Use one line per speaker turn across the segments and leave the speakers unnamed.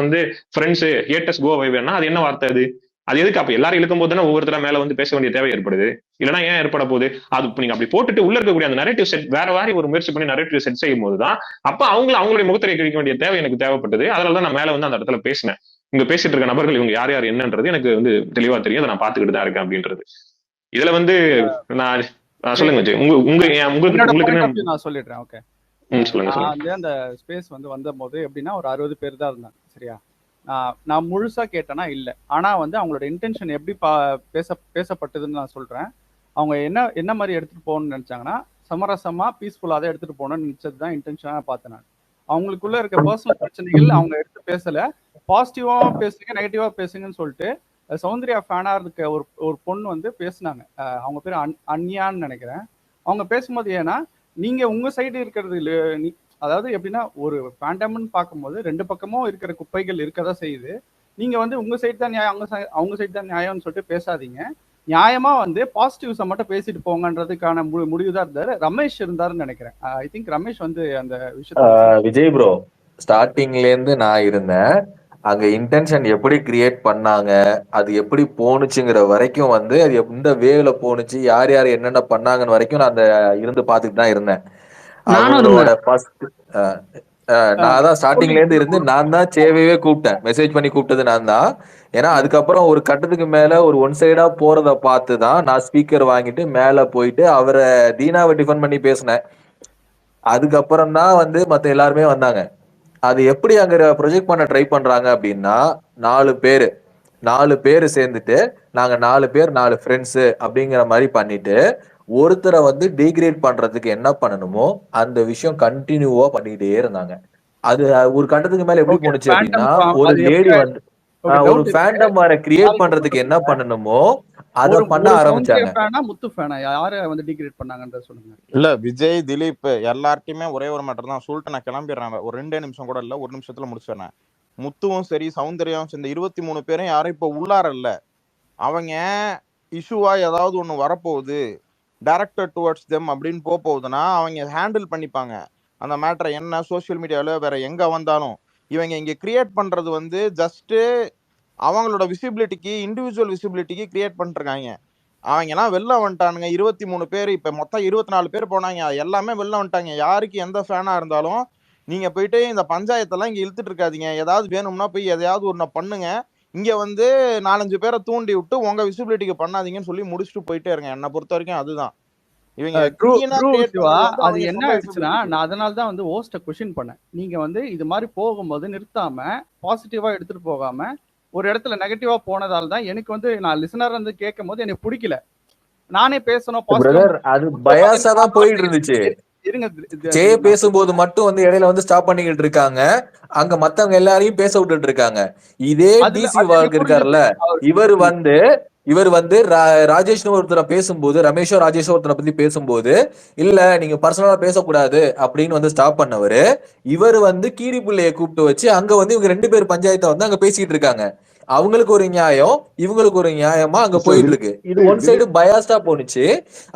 வந்து ஃப்ரெண்ட்ஸ் ஹேட்டஸ் கோ அவே வேணா அது என்ன வார்த்தை அது? அது எதுக்கு அப்ப எல்லாரும் இழுக்கும் போது தானே ஒவ்வொருத்தர மேல வந்து பேச வேண்டிய தேவை ஏற்படுது. இல்லைன்னா ஏன் ஏற்பட போகுது? அது நீங்க அப்படி போட்டுட்டு உள்ள இருக்கக்கூடிய அந்த நரேட்டிவ் செட் வேற மாதிரி ஒரு முயற்சி பண்ணி நரேட்டிவ் செட் செய்யும் போதுதான் அப்ப அவங்களுடைய முகத்திரை கிடைக்க வேண்டிய தேவை எனக்கு தேவைப்பட்டது. அதனாலதான் நான் மேல வந்து அந்த இடத்துல பேசினேன். இங்க பேசிட்டு இருக்க நபர்கள் இவங்க யார் யார் என்னன்றது எனக்கு வந்து தெளிவா தெரியும். அதை நான் பாத்துக்கிட்டு தான் இருக்கேன் அப்படின்றது. இதுல வந்து நான் சொல்லுங்க ஜெய். உங்களுக்கு
நான் சொல்லிடுறேன். ஓகே,
சொல்லுங்க.
நான் வந்து அந்த ஸ்பேஸ் வந்து வந்த போது எப்படின்னா ஒரு 60 பேர் தான் இருந்தாங்க. சரியா, நான் முழுசா கேட்டேன்னா இல்லை. ஆனா வந்து அவங்களோட இன்டென்ஷன் எப்படி பேசப்பட்டதுன்னு நான் சொல்றேன். அவங்க என்ன மாதிரி எடுத்துட்டு போகணும்னு நினைச்சாங்கன்னா சமரசமா பீஸ்ஃபுல்லா தான் எடுத்துட்டு போகணும்னு நினைச்சது தான் இன்டென்ஷனா பார்த்தேன் நான். அவங்களுக்குள்ள இருக்க பர்சனல் பிரச்சனைகள் அவங்க எடுத்து பேசல, பாசிட்டிவா பேசுங்க நெகட்டிவா பேசுங்கன்னு சொல்லிட்டு சௌந்தர்யா ஃபேனா இருக்க ஒரு பொண்ணு வந்து பேசினாங்க. அவங்க பேர் அன்யான்னு நினைக்கிறேன். அவங்க பேசும்போது ஏன்னா நீங்க உங்க சைடு இருக்கிறது அதாவது எப்படின்னா ஒரு ஃபேண்டம்னு பார்க்கும்போது ரெண்டு பக்கமும் இருக்கிற குப்பைகள் இருக்கதான் செய்யுது. நீங்க வந்து உங்க சைடு தான் நியாயம், அவங்க சைடு தான் நியாயம்னு சொல்லிட்டு பேசாதீங்க. நியாயமா வந்து பாசிட்டிவ்ஸை மட்டும் பேசிட்டு போங்கன்றதுக்கான முடிவு தான் இருந்தாரு. ரமேஷ் இருந்தாருன்னு நினைக்கிறேன். ஐ திங்க் ரமேஷ் வந்து அந்த விஷயத்த
விஜய் ப்ரோ ஸ்டார்டிங்ல இருந்து நான் இருந்தேன். அங்க இன்டென்ஷன் எப்படி கிரியேட் பண்ணாங்க, அது எப்படி போனுச்சுங்கிற வரைக்கும் வந்து அது எந்த வேவ்ல போனுச்சு, யார் யார் என்னென்ன பண்ணாங்கன்னு வரைக்கும் நான் அந்த இருந்து பார்த்துட்டு தான் இருந்தேன். அவங்களோட ஃபர்ஸ்ட் நான் தான் ஸ்டார்டிங்ல இருந்து இருந்து நான் தான் சேவையே கூப்பிட்டேன், மெசேஜ் பண்ணி கூப்பிட்டது நான் தான். ஏன்னா அதுக்கப்புறம் ஒரு கட்டத்துக்கு மேல ஒரு ஒன் சைடா போறத பார்த்து தான் நான் ஸ்பீக்கர் வாங்கிட்டு மேல போயிட்டு அவரை தீனாவை டிஃபெண்ட் பண்ணி பேசினேன். அதுக்கப்புறம் தான் வந்து மத்த எல்லாருமே வந்தாங்க. அது எப்படி அங்க ப்ரொஜெக்ட் பண்ண ட்ரை பண்றாங்க அப்படின்னா 4 பேர் சேர்ந்துட்டு நாங்க 4 பேர் 4 ஃப்ரெண்ட்ஸ் அப்படிங்கிற மாதிரி பண்ணிட்டு ஒருத்தரை வந்து டீக்ரேட் பண்றதுக்கு என்ன பண்ணணுமோ அந்த விஷயம் கண்டினியூவா பண்ணிட்டே இருந்தாங்க. அது ஒரு கட்டத்துக்கு மேல எப்படி போனுச்சு அப்படின்னா ஒரு லேடி வந்து ஒரு ஃபேண்டம் வர கிரியேட் பண்றதுக்கு என்ன பண்ணணுமோ அத பண்ண ஆரம்பிச்சாங்க.
முத்து ஃபேனா யார வந்து டிகிரேட் பண்ணாங்கன்றத சொல்லுங்க.
இல்ல விஜய் திலீப் எல்லார்ட்டையுமே ஒரே ஒரு மேட்டர் தான் சொல்லிட்டு நான் கிளம்பிடுறேன். ஒரு 2 நிமிஷம் கூட இல்ல, 1 நிமிஷத்துல முடிச்சிடுறேன். முத்துவும் சரி சௌந்தர்யாவும் இந்த 23 பேரும் யாரும் இப்ப உள்ளார இல்ல. அவங்க இஷ்யூவா ஏதாவது ஒண்ணு வரப்போகுது டைரக்டட் டுவர்ட்ஸ் தெம் அப்படின்னு போகுதுன்னா அவங்க ஹேண்டில் பண்ணிப்பாங்க அந்த மேட்டரை. என்ன சோசியல் மீடியாவில வேற எங்க வந்தாலும் இவங்க இங்க கிரியேட் பண்றது வந்து ஜஸ்ட் அவங்களோட விசிபிலிட்டிக்கு, இண்டிவிஜுவல் விசிபிலிட்டிக்கு கிரியேட் பண்ணிருக்காங்க. அவங்க எல்லாம் வெளில வந்துட்டானுங்க. 23 பேர், இப்ப மொத்தம் 24 பேர் போனாங்க, எல்லாமே வெளில வந்துட்டாங்க. யாருக்கு எந்த ஃபேனா இருந்தாலும் நீங்க போயிட்டு இந்த பஞ்சாயத்தெல்லாம் இங்க இழுத்துட்டு இருக்காதீங்க. ஏதாவது வேணும்னா போய் எதையாவது ஒண்ணு பண்ணுங்க. இங்க வந்து 4-5 பேரை தூண்டி விட்டு உங்க விசிபிலிட்டிக்கு பண்ணாதீங்கன்னு சொல்லி முடிச்சுட்டு போயிட்டே இருங்க. என்னை பொறுத்த வரைக்கும் அதுதான் இவங்க.
அது என்ன ஆயிடுச்சுன்னா நான் அதனாலதான் வந்து ஹோஸ்ட கொஸ்டின் பண்ணேன். நீங்க வந்து இது மாதிரி போகும்போது நிறுத்தாம பாசிட்டிவா எடுத்துட்டு போகாம ஒரு இடத்துல நெகட்டிவா போனதால தான் எனக்கு வந்து நான் லிசனர் வந்து கேட்கும் போது எனக்கு பிடிக்கல. நானே பேசணும்
அது பயாஸா தான் போயிட்டு இருந்துச்சு. பேசும்போது மட்டும் வந்து இடையில வந்து ஸ்டாப் பண்ணிக்கிட்டு இருக்காங்க, அங்க மத்தவங்க எல்லாரையும் பேச விட்டுட்டு இருக்காங்க. இதே டிசி வாழ்க்கை இருக்காருல்ல, இவர் வந்து ராஜேஷ்னு ஒருத்தரை பேசும்போது, ரமேஷோ ராஜேஷோ ஒருத்தரை பத்தி பேசும்போது இல்ல நீங்க பர்சனலா பேசக்கூடாது அப்படின்னு வந்து ஸ்டாப் பண்ணவரு, இவர் வந்து கீரி பிள்ளைய கூப்பிட்டு வச்சு அங்க வந்து இவங்க 2 பேர் பஞ்சாயத்தை வந்து அங்க பேசிட்டு இருக்காங்க. அவங்களுக்கு ஒரு நியாயம், இவங்களுக்கு ஒரு நியாயமா அங்க போயிட்டு இருக்கு. இது ஒன் சைடு பயாஸ்டா போனுச்சு.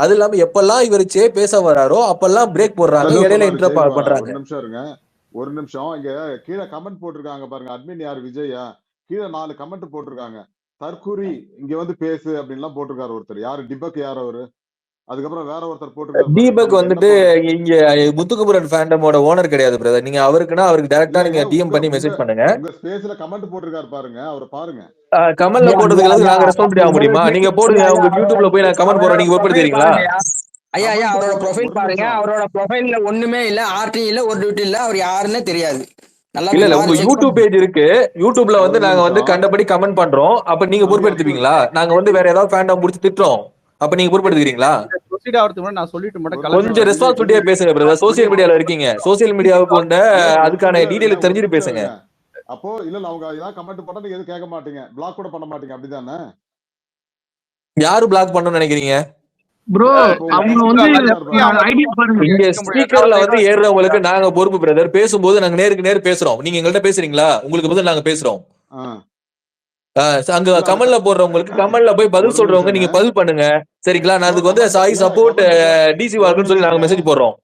அது இல்லாம எப்பெல்லாம் இவர் பேச வராரோ அப்பெல்லாம் பிரேக் போடுறாங்க, இடையில இன்டரப்ட் பண்றாங்க.
ஒரு நிமிஷம் இங்க கீழே கமெண்ட் போட்டிருக்காங்க பாருங்க. அட்மின் யார்? விஜயா. கீழே 4 கமெண்ட் போட்டிருக்காங்க. தற்குறி இங்க வந்து பேசு அப்படின்லாம் போட்டிருக்காரு ஒருத்தர். யாரு? டிபக் யார் அவரு? அதுக்கப்புறம் வேற ஒருத்தர் போட்டிருக்காரு.
தீபக் வந்துட்டு இங்க முத்துக்குமரன் ஃபேண்டமோட ஓனர் கிடையாது பிரதர். நீங்க அவருக்குன்னா அவருக்கு டைரக்டா நீங்க டிஎம் பண்ணி மெசேஜ் பண்ணுங்க.
உங்க ஸ்பேஸ்ல கமெண்ட் போட்டிருக்காரு பாருங்க, அவரை பாருங்க.
கமெண்ட்ல போடுறதுக்கு நாங்க ரெஸ்பான்சிபிலிட்டி ஆக முடியுமா? நீங்க போடுங்க, உங்க யூடியூப்ல போய் நான் கமெண்ட் போடுறேன், நீங்க பொறுப்படுத்தீங்களா?
ஐயா அவரோட ப்ரொஃபைல் பாருங்க. அவரோட ப்ரொஃபைல்ல ஒண்ணுமே இல்ல, ஆர்டி இல்ல, ஒரு டியூட்டி இல்ல, அவர் யாருன்னு தெரியாது.
இல்ல உங்க யூடியூப் பேஜ் இருக்கு, யூடியூப்ல வந்து நாங்க வந்து கண்டபடி கமெண்ட் பண்றோம். அப்ப நீங்க பொறுப்பெடுத்துப்பீங்களா? நாங்க வந்து வேற ஏதாவது ஃபேண்டம் முடிச்சு திட்டுறோம், அப்ப நீங்க பொறுப்பெடுத்துக்கிறீங்களா? கொஞ்சம் ரெஸ்பான்சிபிலிட்டியா பேசுங்க பிரதர். சோசியல் மீடியால இருக்கீங்க, சோசியல் மீடியாவுக்கு கொண்ட அதுக்கான டீடைல் தெரிஞ்சுட்டு பேசுங்க.
அப்போ இல்ல அவங்க ஏதாவது கமெண்ட் பண்ணா நீங்க எதுவும் கேட்க மாட்டீங்க, பிளாக் கூட பண்ண மாட்டீங்க, அப்படிதானே?
யாரு பிளாக் பண்ணணும்னு நினைக்கிறீங்க
ப்ரோ? அவங்க வந்து ஐடி பாருங்க.
இங்க ஸ்பீக்கர்ல வந்து ஏறுறவங்களுக்கு நாங்க பொறுப்பு பிரதர். பேசும்போது நாங்க நேருக்கு நேர் பேசுறோம், நீங்க எங்கள்கிட்ட பேசுறீங்களா? உங்களுக்கு பதில் நாங்க பேசுறோம். அங்க கமெண்ட்ல போடுறவங்களுக்கு கமெண்ட்ல போய் பதில் சொல்றவங்க நீங்க பதில் பண்ணுங்க, சரிங்களா? நான் அதுக்கு வந்து சாய் சப்போர்ட் டிசி வார்க்குன்னு சொல்லி நாங்க மெசேஜ் போடுறோம்.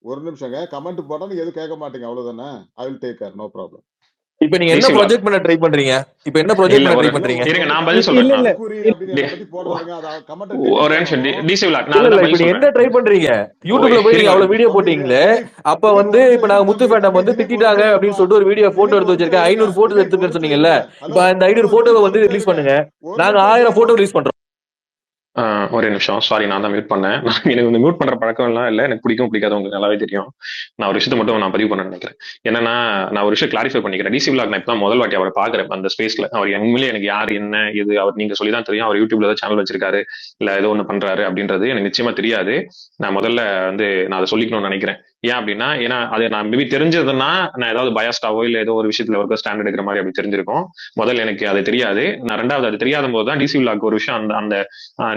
ஒரு நிமிஷங்க, கமெண்ட் போட்டா நீங்க எதுவும் கேட்க மாட்டீங்க, அவ்வளவுதானே? I will take care, no problem.
இப்ப நீங்க என்ன
டிசி விலாக்
ப்ரொஜெக்ட் பண்ண ட்ரை பண்றீங்க? இப்ப என்ன ப்ரொஜெக்ட்
இல்ல
பண்ண
ஒரு
ட்ரை பண்றீங்க?
இருங்க நான் பதில் சொல்றேன்.
இல்ல இல்ல
தற்கூரி அப்படின்னு என்னை பத்தி போடுறாங்க, அதை கமெண்ட் டெலீட்
ஒரு நிமிஷம்
பண்ணணும்.
டிசி விலாக் நான்
இல்ல
அதுதான்
இப்ப
பதில்
நீங்க
சொல்றேன்.
என்ன ட்ரை பண்றீங்க? யூடியூப்ல போய் நீங்க
இருங்க
அவ்வளவு வீடியோ போட்டீங்களே,
திலீப்
அப்ப
திலீப்
வந்து
ஒரு
இப்ப
நிமிஷம்
நாங்க
இருங்க
முத்து
தம்பி,
ஃபேண்டம்
தம்பி
வந்து
திலீப் ஒரு
திட்டிட்டாங்க
நிமிஷம்
அப்படின்னு
இருங்கப்பா,
சொல்லிட்டு ஒரு வீடியோ போட்டோ
திலீப்
எடுத்து
ஒரு நிமிஷம்
வச்சிருக்கேன்.
இருங்க
500 போட்டோஸ்
திலீப், ஒரு
எடுத்துக்கன்னு
நிமிஷம்
சொன்னீங்கல்ல.
இருங்க.
இப்ப
ஹலோ
அந்த
ஹலோ
500
திலீப்
போட்டோவை
ஒரு
வந்து
நிமிஷம்
ரிலீஸ்
இருங்க,
பண்ணுங்க.
ஒரு
நாங்க
நிமிஷம்
1000
திலீப்
போட்டோ ரிலீஸ் பண்றோம்.
ஒரே நிமிஷம். சாரி, நான் தான் மியூட் பண்ணேன். எனக்கு இந்த மியூட் பண்ற பழக்கம் எல்லாம் இல்ல. எனக்கு பிடிக்கும் பிடிக்காது உங்களுக்கு நல்லாவே தெரியும். நான் ஒரு விஷயத்த மட்டும் நான் பதிவு பண்ண நினைக்கிறேன். என்னன்னா, நான் ஒரு விஷயம் கிளாரிஃபை பண்ணிக்கிறேன். டிசி விலாக் நான் இப்பதான் முதல் வாட்டி அவரை பாக்குறேன் அந்த ஸ்பேஸ்ல. அவர் உண்மையிலேயே எனக்கு யார் என்ன இது அவர் நீங்க சொல்லி தான் தெரியும். அவர் யூடியூப்ல ஏதாவது சேனல் வச்சிருக்காரு இல்ல ஏதோ ஒண்ணு பண்றாரு அப்படின்றது எனக்கு நிச்சயமா தெரியாது. நான் முதல்ல நான் அதை சொல்லிக்கணும்னு நினைக்கிறேன். ஏன் அப்படின்னா, ஏன்னா அது நான் மேபி தெரிஞ்சதுன்னா நான் ஏதாவது பயாஸ்டாவோ இல்ல ஏதோ ஒரு விஷயத்துல ஒரு ஸ்டாண்ட் எடுக்கிற மாதிரி அப்படி தெரிஞ்சிருக்கும். முதல்ல எனக்கு அது தெரியாது. நான் ரெண்டாவது அது தெரியாத போது தான் டிசி விலாக் ஒரு விஷயம் அந்த அந்த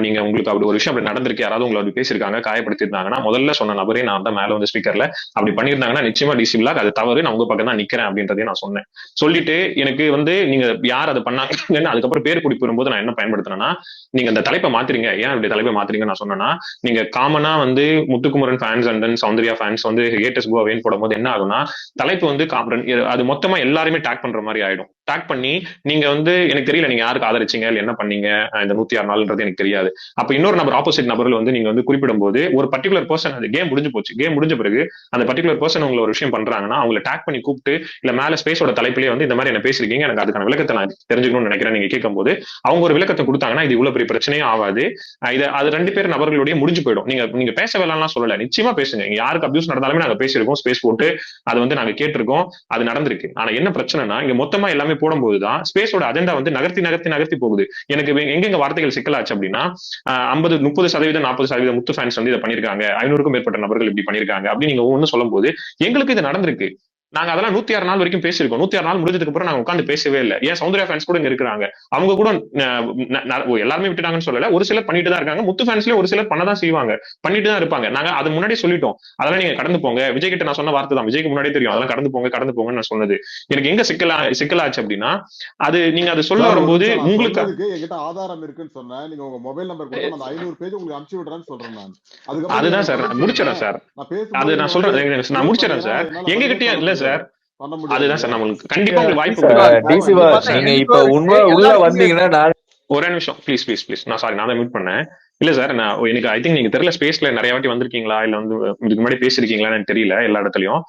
நீங்க உங்களுக்கு அப்படி ஒரு விஷயம் அப்படி நடந்திருக்கு, யாராவது உங்களை அப்படி பேசியிருக்காங்க காயப்படுத்திருந்தாங்கன்னா முதல்ல சொன்ன நபரே நான் தான் மேல வந்து ஸ்பீக்கர்ல அப்படி பண்ணியிருந்தாங்கன்னா நிச்சயமா டிசி விலாக் அது தவறு, நான் உங்க பக்கம் தான் நிக்கிறேன் அப்படின்றதையும் நான் சொன்னேன். சொல்லிட்டு எனக்கு நீங்க யார் அதை பண்ணாங்கன்னு அதுக்கப்புறம் பேர் குறிப்பு வரும்போது நான் என்ன பயன்படுத்தினேன்னா, நீங்க அந்த தலைப்பை மாத்துறீங்க, ஏன் இப்படி தலைப்பை மாத்துறீங்க நான் சொன்னேன்னா, நீங்க காமனா வந்து Muthukumaran fans and then Soundarya fans வந்து ஹேட்டர்ஸ் கோ அவேன்னு போடும்போது என்ன ஆகும்னா, தலைப்பு வந்து அது மொத்தமா எல்லாருமே டேக் பண்ற மாதிரி ஆயிடும். டேக் பண்ணி நீங்க வந்து எனக்கு தெரியல நீங்க யாருக்கு ஆதரிச்சீங்க இல்ல என்ன பண்ணீங்க இந்த 106 நாள்ன்றது எனக்கு தெரியாது. அப்ப இன்னொரு நபர் ஆப்போசிட் நபர்கள் வந்து நீங்க வந்து குறிப்பிடும் போது ஒரு பர்டிகுலர் பர்சன் அது கேம் முடிஞ்சு போச்சு. கேம் முடிஞ்ச பிறகு அந்த பர்டிகுலர் பர்சன் உங்களை ஒரு விஷயம் பண்றாங்கன்னா அவங்களை டேக் பண்ணி கூப்பிட்டு இல்ல மேல ஸ்பேஸோட தலைப்பிலேயே வந்து இந்த மாதிரி என்ன பேசிருக்கீங்க, எனக்கு அதுக்கான விளக்கத்தை நான் தெரிஞ்சுக்கணும்னு நினைக்கிறேன் நீங்க கேட்கும்போது அவங்க ஒரு விளக்கத்தை கொடுத்தாங்கன்னா இது இவ்வளவு பெரிய பிரச்சனையே ஆகாது. அது 2 பேர் நபர்களுடைய முடிஞ்சு போயிடும். நீங்க நீங்க பேச வேணாம்லாம் சொல்லல, நிச்சயமா பேசுங்க. யாருக்கு அபியூஸ் நடந்தாலுமே நாங்க பேசியிருக்கோம், ஸ்பேஸ் போட்டு அது வந்து நாங்க கேட்டிருக்கோம், அது நடந்திருக்கு. ஆனா என்ன பிரச்சனைனா இங்க மொத்தமா எல்லாமே போடும்போதுதான் ஸ்பேஸோட அஜெண்டா வந்து நகர்த்தி நகர்த்தி நகர்த்தி போகுது. எனக்கு எங்க வார்த்தைகள் சிக்கலாச்சு அப்படின்னா 50 30% 40% முத்து ஃபேன்ஸ் வந்து இதை பண்ணிருக்காங்க, 500க்கும் மேற்பட்ட நபர்கள் இப்படி பண்ணிருக்காங்க அப்படின்னு நீங்க ஒவ்வொன்னு சொல்லும் போது எங்களுக்கு இது நடந்திருக்கு. நாங்க அதெல்லாம் 106 நாள் வரைக்கும் பேசியிருக்கோம். 106 நாள் முடிஞ்சதுக்கு அப்புறம் நாங்க உட்காந்து பேசவே இல்லை. ஏன் சௌந்தர்யா ஃபேன்ஸ் கூட இங்க இருக்கிறாங்க, அவங்க கூட எல்லாருமே விட்டுட்டாங்கன்னு சொல்லல, ஒரு சிலர் பண்ணிட்டு தான் இருக்காங்க. முத்து ஃபேன்ஸ்லயும் ஒரு சிலர் பண்ணதான் செய்வாங்க, பண்ணிட்டு தான் இருப்பாங்க. நாங்க அது முன்னாடி சொல்லிட்டோம், அதெல்லாம் நீங்க கடந்து போங்க. விஜய் கிட்ட நான் சொன்ன வார்த்தை தான், விஜய்க்கு முன்னாடியே தெரியும், அதெல்லாம் கடந்து போங்க கடந்து போங்கன்னு நான் சொன்னது. எனக்கு எங்க சிக்கலாச்சு அப்படின்னா அது நீங்க அது சொல்ல
சார் ஒரு
வரும்போது
நிமிஷம், நான்
உங்களுக்கு
சொன்னதுக்கு என்கிட்ட ஆதாரம் இருக்குன்னு சொன்னேன். நீங்க உங்க மொபைல் நம்பர் கொடுத்தா நான் அந்த 500 பேஜ் உங்களுக்கு அனுப்பிச்சு விடுறேன்னு சொல்றேன் நான். அதுக்கப்புறம் நீங்க
அதுதான்
எனக்கு
சார்
பதில்
நான்
சொல்லுங்க.
முடிச்சிடறேன் சார்.
நான்
அது
பேசும்போது
நான்
நீங்க வந்து
சொல்றேன், நான்
மியூட்
முடிச்சிடறேன்
பண்ணீங்கன்னா
சார்.
என்னால
எங்க
பதிலே
கிட்டயும்
சொல்ல
இல்ல
முடியாது,
சார்.
பண்ண முடியாது
அதுதான் சார்
என்னால.
நம்மளுக்கு கண்டிப்பா உங்களுக்கு வாய்ப்பு
டிசி
கொடுக்குறேன்.
விலாக்
டிசி
இங்க பார்த்தா
நீங்க
எனக்கும்
இப்ப
இருக்கு
உள்ள
எல்லாருக்குமே
வந்தீங்கன்னா
இருக்கு.
நான்
ஒரே நிமிஷம் ப்ளீஸ் ப்ளீஸ் ப்ளீஸ். நான் சாரி, நான் தான் மியூட் பண்ணேன். இல்ல சார், நான் எனக்கு ஐ திங்க் நீங்க தெரியல ஸ்பேஸ்ல நிறைய வாட்டி வந்திருக்கீங்களா இல்ல வந்து இதுக்கு முன்னாடி பேசிருக்கீங்களான்னு எனக்கு தெரியல எல்லா இடத்துலயும்.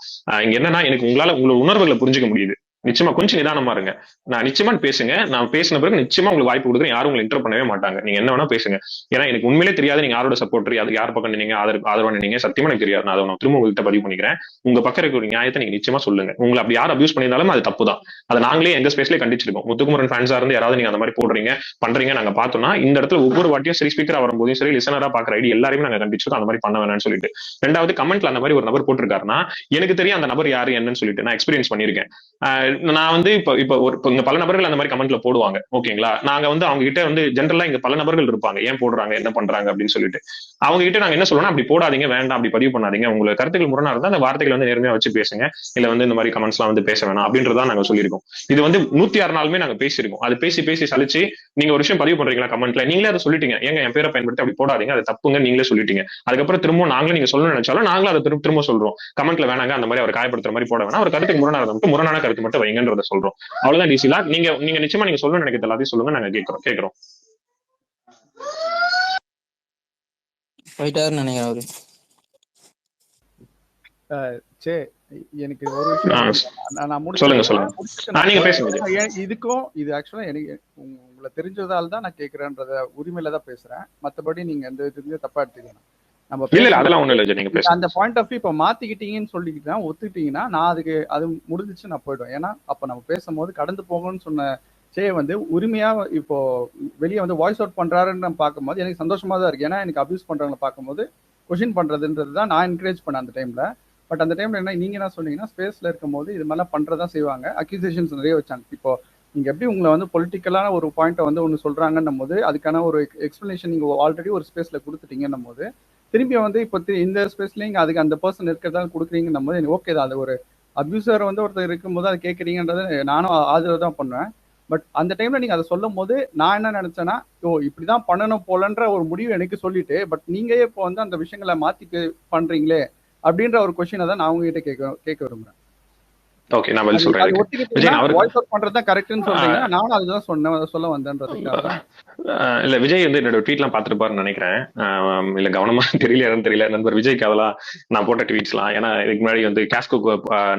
இங்க என்னன்னா எனக்கு உங்களால உங்களோட உணர்வுகளை புரிஞ்சுக்க முடியுது. நிச்சயமா கொஞ்சம் நிதானமா இருங்க. நான் நிச்சயமா பேசுங்க. நான் பேசின பிறகு நிச்சயமா உங்களுக்கு வாய்ப்பு கொடுக்குறேன். யாரும் உங்களை இன்டர் பண்ணவே மாட்டாங்க. நீங்க என்ன வேணா பேசுங்க. ஏன்னா எனக்கு உண்மையிலே தெரியாது நீங்க யாரோட சப்போர்ட், அது யார் பக்கம் நீங்க ஆதரவா நீங்க சத்தியமா எனக்கு தெரியாது. நான் அதை திரும்ப உங்ககிட்ட பதிவு பண்ணிக்கிறேன். உங்க பக்கம் இருக்கிற ஒரு நியாயத்தை நீங்க நிச்சயமா சொல்லுங்க. உங்களை அப்படி யார் அபியூஸ் பண்ணியிருந்தாலும் அது தப்பு தான். அதை நாங்களே எங்க ஸ்பேஸ்லேயே கண்டிச்சிருக்கோம். முத்துக்குமரன் ஃபேன்ஸா இருந்து யாராவது நீங்க அந்த மாதிரி போடுறீங்க பண்றீங்க நாங்க பார்த்தோம்னா இந்த இடத்துல ஒவ்வொரு வாட்டியும் சரி ஸ்பீக்கரா வரும்போதும் சரி லிசனரா பாக்குற ஐடி எல்லாருமே நாங்க கண்டிச்சிருக்கோம் அந்த மாதிரி பண்ண வேணாம்னு சொல்லிட்டு. ரெண்டாவது கமெண்ட்ல அந்த மாதிரி ஒரு நபர் போட்டிருக்காருன்னா எனக்கு தெரியும் அந்த நபர் யாரு என்னன்னு சொல்லிட்டு நான் எக்ஸ்பீரியன்ஸ் பண்ணிருக்கேன். நான் வந்து இங்க பல நபர்கள் அந்த மாதிரி கமெண்ட்ல போடுவாங்க ஓகேங்களா. நாங்க வந்து அவங்க கிட்ட வந்து ஜென்ரலா இங்க பல நபர்கள் இருப்பாங்க, ஏன் போடுறாங்க என்ன பண்றாங்க அப்படின்னு சொல்லிட்டு அவங்க கிட்ட நாங்க என்ன சொல்லுவோம், அப்படி போடாதீங்க, வேண்டாம், அப்படி பதிவு பண்ணாதீங்க, உங்களுக்கு கருத்துக்கள் முரணா இருந்தா அந்த வார்த்தைகள் வந்து நேர்மையா வச்சு பேசுங்க, இல்ல வந்து இந்த மாதிரி கமெண்ட்ஸ் எல்லாம் வந்து பேச வேணாம் அப்படின்றதான் நாங்க சொல்லியிருக்கோம். இது வந்து 106 நாளுமே நாங்க பேசியிருக்கோம். அது பேசி பேசி சலிச்சு நீங்க ஒரு விஷயம் பதிவு பண்றீங்களா கமெண்ட்ல, நீங்களே அதை சொல்லிட்டீங்க, ஏங்க என் பேரை பயன்படுத்தி அப்படி போடாதீங்க, அது தப்புங்க நீங்களே சொல்லிட்டீங்க. அதுக்கப்புறம் திரும்ப நாங்களும் நீங்க சொல்லணும்னு நினைச்சாலும் நாங்களும் அதை திரும்ப சொல்றோம், கமெண்ட்ல வேணாங்க அந்த மாதிரி அவர் காயப்படுத்துற மாதிரி போட வேணாம், அவர் கருத்துக்கு முரணா மட்டும் முரணான கருத்து மட்டும் வைங்கன்றத சொல்றோம். அவ்வளவுதான் டிசிலா. நீங்க நீங்க நிச்சயமா நீங்க சொல்லணும்னு நினைக்கிறது எல்லாத்தையும் சொல்லுங்க, நாங்க கேட்கிறோம்.
போயிட்டாருன்னு நினைக்கிறேன் அவரு.
சே எனக்கு ஒரு விஷயம் நான்
சொல்லுங்க சொல்லுங்க. நீங்க பேசுங்க.
இதுக்கும் இது ஆக்சுவலா எனக்கு உங்களை தெரிஞ்சதால தான் நான் கேட்கிறேன்றத உரிமையில தான் பேசுறேன். மத்தபடி நீங்க எந்த இதுலயும் தப்பா எடுத்துக்கலாம். நம்ம
இல்ல அதெல்லாம் ஒண்ணும் இல்ல, நீங்க பேசுங்க.
அந்த பாயிண்ட் ஆஃப் வியூ இப்ப மாத்திக்கிட்டீங்கன்னு சொல்லிக்கிட்டா ஒத்துக்கிட்டீங்கன்னா நான் அது முடிஞ்சிச்சு நான் போயிடும். ஏன்னா அப்ப நம்ம பேசும்போது கடந்து போகணும்னு சொன்ன சே வந்து உரிமையா இப்போ வெளியே வந்து வாய்ஸ் அவுட் பண்றாருன்னு நான் பார்க்கும்போது எனக்கு சந்தோஷமா தான் இருக்கு. ஏன்னா எனக்கு அபியூஸ் பண்றவங்களை பார்க்கும்போது கொஸ்டின் பண்றதுன்றது தான் நான் என்கரேஜ் பண்ணேன் அந்த டைம்ல. பட் அந்த டைம்ல என்ன நீங்க என்ன சொன்னீங்கன்னா ஸ்பேஸ்ல இருக்கும்போது இது மாதிரிலாம் பண்றதா செய்வாங்க, அக்யூசேஷன்ஸ் நிறைய வச்சாங்க. இப்போ நீங்க எப்படி உங்களை வந்து பொலிட்டிக்கலான ஒரு பாயிண்ட்டை வந்து ஒன்று சொல்றாங்கன்னும் போது அதுக்கான ஒரு எக்ஸ்பிளனேஷன் நீங்க ஆல்ரெடி ஒரு ஸ்பேஸ்ல கொடுத்துட்டீங்கன்னும் போது திரும்பி வந்து இப்போ இந்த ஸ்பேஸ்லயும் அதுக்கு அந்த பர்சன் இருக்கிறதா கொடுக்குறீங்கன்னும் போது எனக்கு ஓகே தான். அது ஒரு அபியூசர் வந்து ஒருத்தர் இருக்கும்போது அதை கேட்குறீங்கன்றது நானும் ஆதரவு தான் பண்ணுவேன். பட் அந்த டைம்ல நீங்க அதை சொல்லும் போது நான் என்ன நினைச்சேன்னா இப்படிதான் பண்ணணும் போலன்ற ஒரு முடிவு எனக்கு சொல்லிட்டு பட் நீங்க இப்போ வந்து அந்த விஷயங்களை மாத்தி பண்றீங்களே அப்படின்ற ஒரு கொஸ்டினை தான் நான் உங்ககிட்ட கேட்க விரும்புறேன்.
ஓகே, நான் பதில்
அது
சொல்றேன்
அது
இதுக்கு. விஜய்
ஒத்துக்கிட்டீங்கன்னா
அவருக்கு
வாய்ஸ் அவுட் பண்றது தான் கரெக்ட்னு சொல்றீங்க. நானும் அதுதான் சொல்ல வந்தேன்றதுக்காக தான்.
இல்ல, விஜய் வந்து என்னோட ட்வீட்லாம் பார்த்துருப்பாருன்னு நினைக்கிறேன். இல்ல கவனமா தெரியல, யாரும் தெரியல. நண்பர் விஜய்க்கு அதெல்லாம் நான் போட்ட ட்வீட்ஸ்லாம். ஏன்னா இதுக்கு முன்னாடி வந்து கேஸ்கோக்கு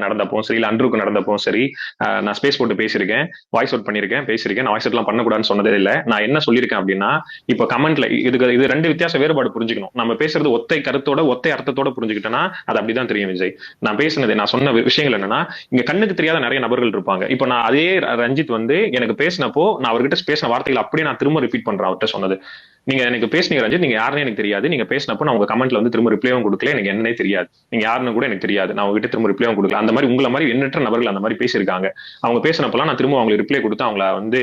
நடந்தப்பவும் சரி, இல்ல அன்ட்ருக்கு நடந்தப்பவும் சரி, நான் ஸ்பேஸ் போட்டு பேசியிருக்கேன், வாய்ஸ் அவுட் பண்ணியிருக்கேன், பேசியிருக்கேன். நான் வாய்ஸ் அவுட்லாம் பண்ணக்கூடாதுன்னு சொன்னதே இல்லை. நான் என்ன சொல்லியிருக்கேன் அப்படின்னா, இப்போ கமெண்ட்ல இது ரெண்டு வித்தியாச வேறுபாடு புரிஞ்சுக்கணும். நம்ம பேசுறது ஒத்தை கருத்தோட ஒத்தை அர்த்தத்தோட புரிஞ்சுக்கிட்டோம்னா அது அப்படிதான் தெரியும் விஜய். நான் பேசுனது, நான் சொன்ன விஷயங்கள் என்னன்னா, இங்க கண்ணுக்கு தெரியாத நிறைய நபர்கள் இருப்பாங்க. இப்போ நான் அதே ரஞ்சித் வந்து எனக்கு பேசினப்போ நான் அவர்கிட்ட பேசின வார்த்தைகள் அப்படியே நான் திரும்ப ரிப்பீட் பண்றேன் அவர்கிட்ட சொன்னது. நீங்க எனக்கு பேசுனீங்க ரஞ்சித், நீங்க யாருன்னு எனக்கு தெரியாது. நீங்க பேசினப்போ நான் உங்க கமெண்ட்ல வந்து திரும்ப ரிப்ளையும் கொடுக்கல, எனக்கு என்னன்னே தெரியாது, நீங்க யாருன்னு கூட எனக்கு தெரியாது, நான் உங்ககிட்ட திரும்ப ரிப்ளையும் கொடுக்கல. அந்த மாதிரி உங்களை மாதிரி எண்ணற்ற நபர்கள் அந்த மாதிரி பேசியிருக்காங்க. அவங்க பேசினப்பெல்லாம் நான் திரும்ப அவங்களுக்கு ரிப்ளை கொடுத்து அவங்கள வந்து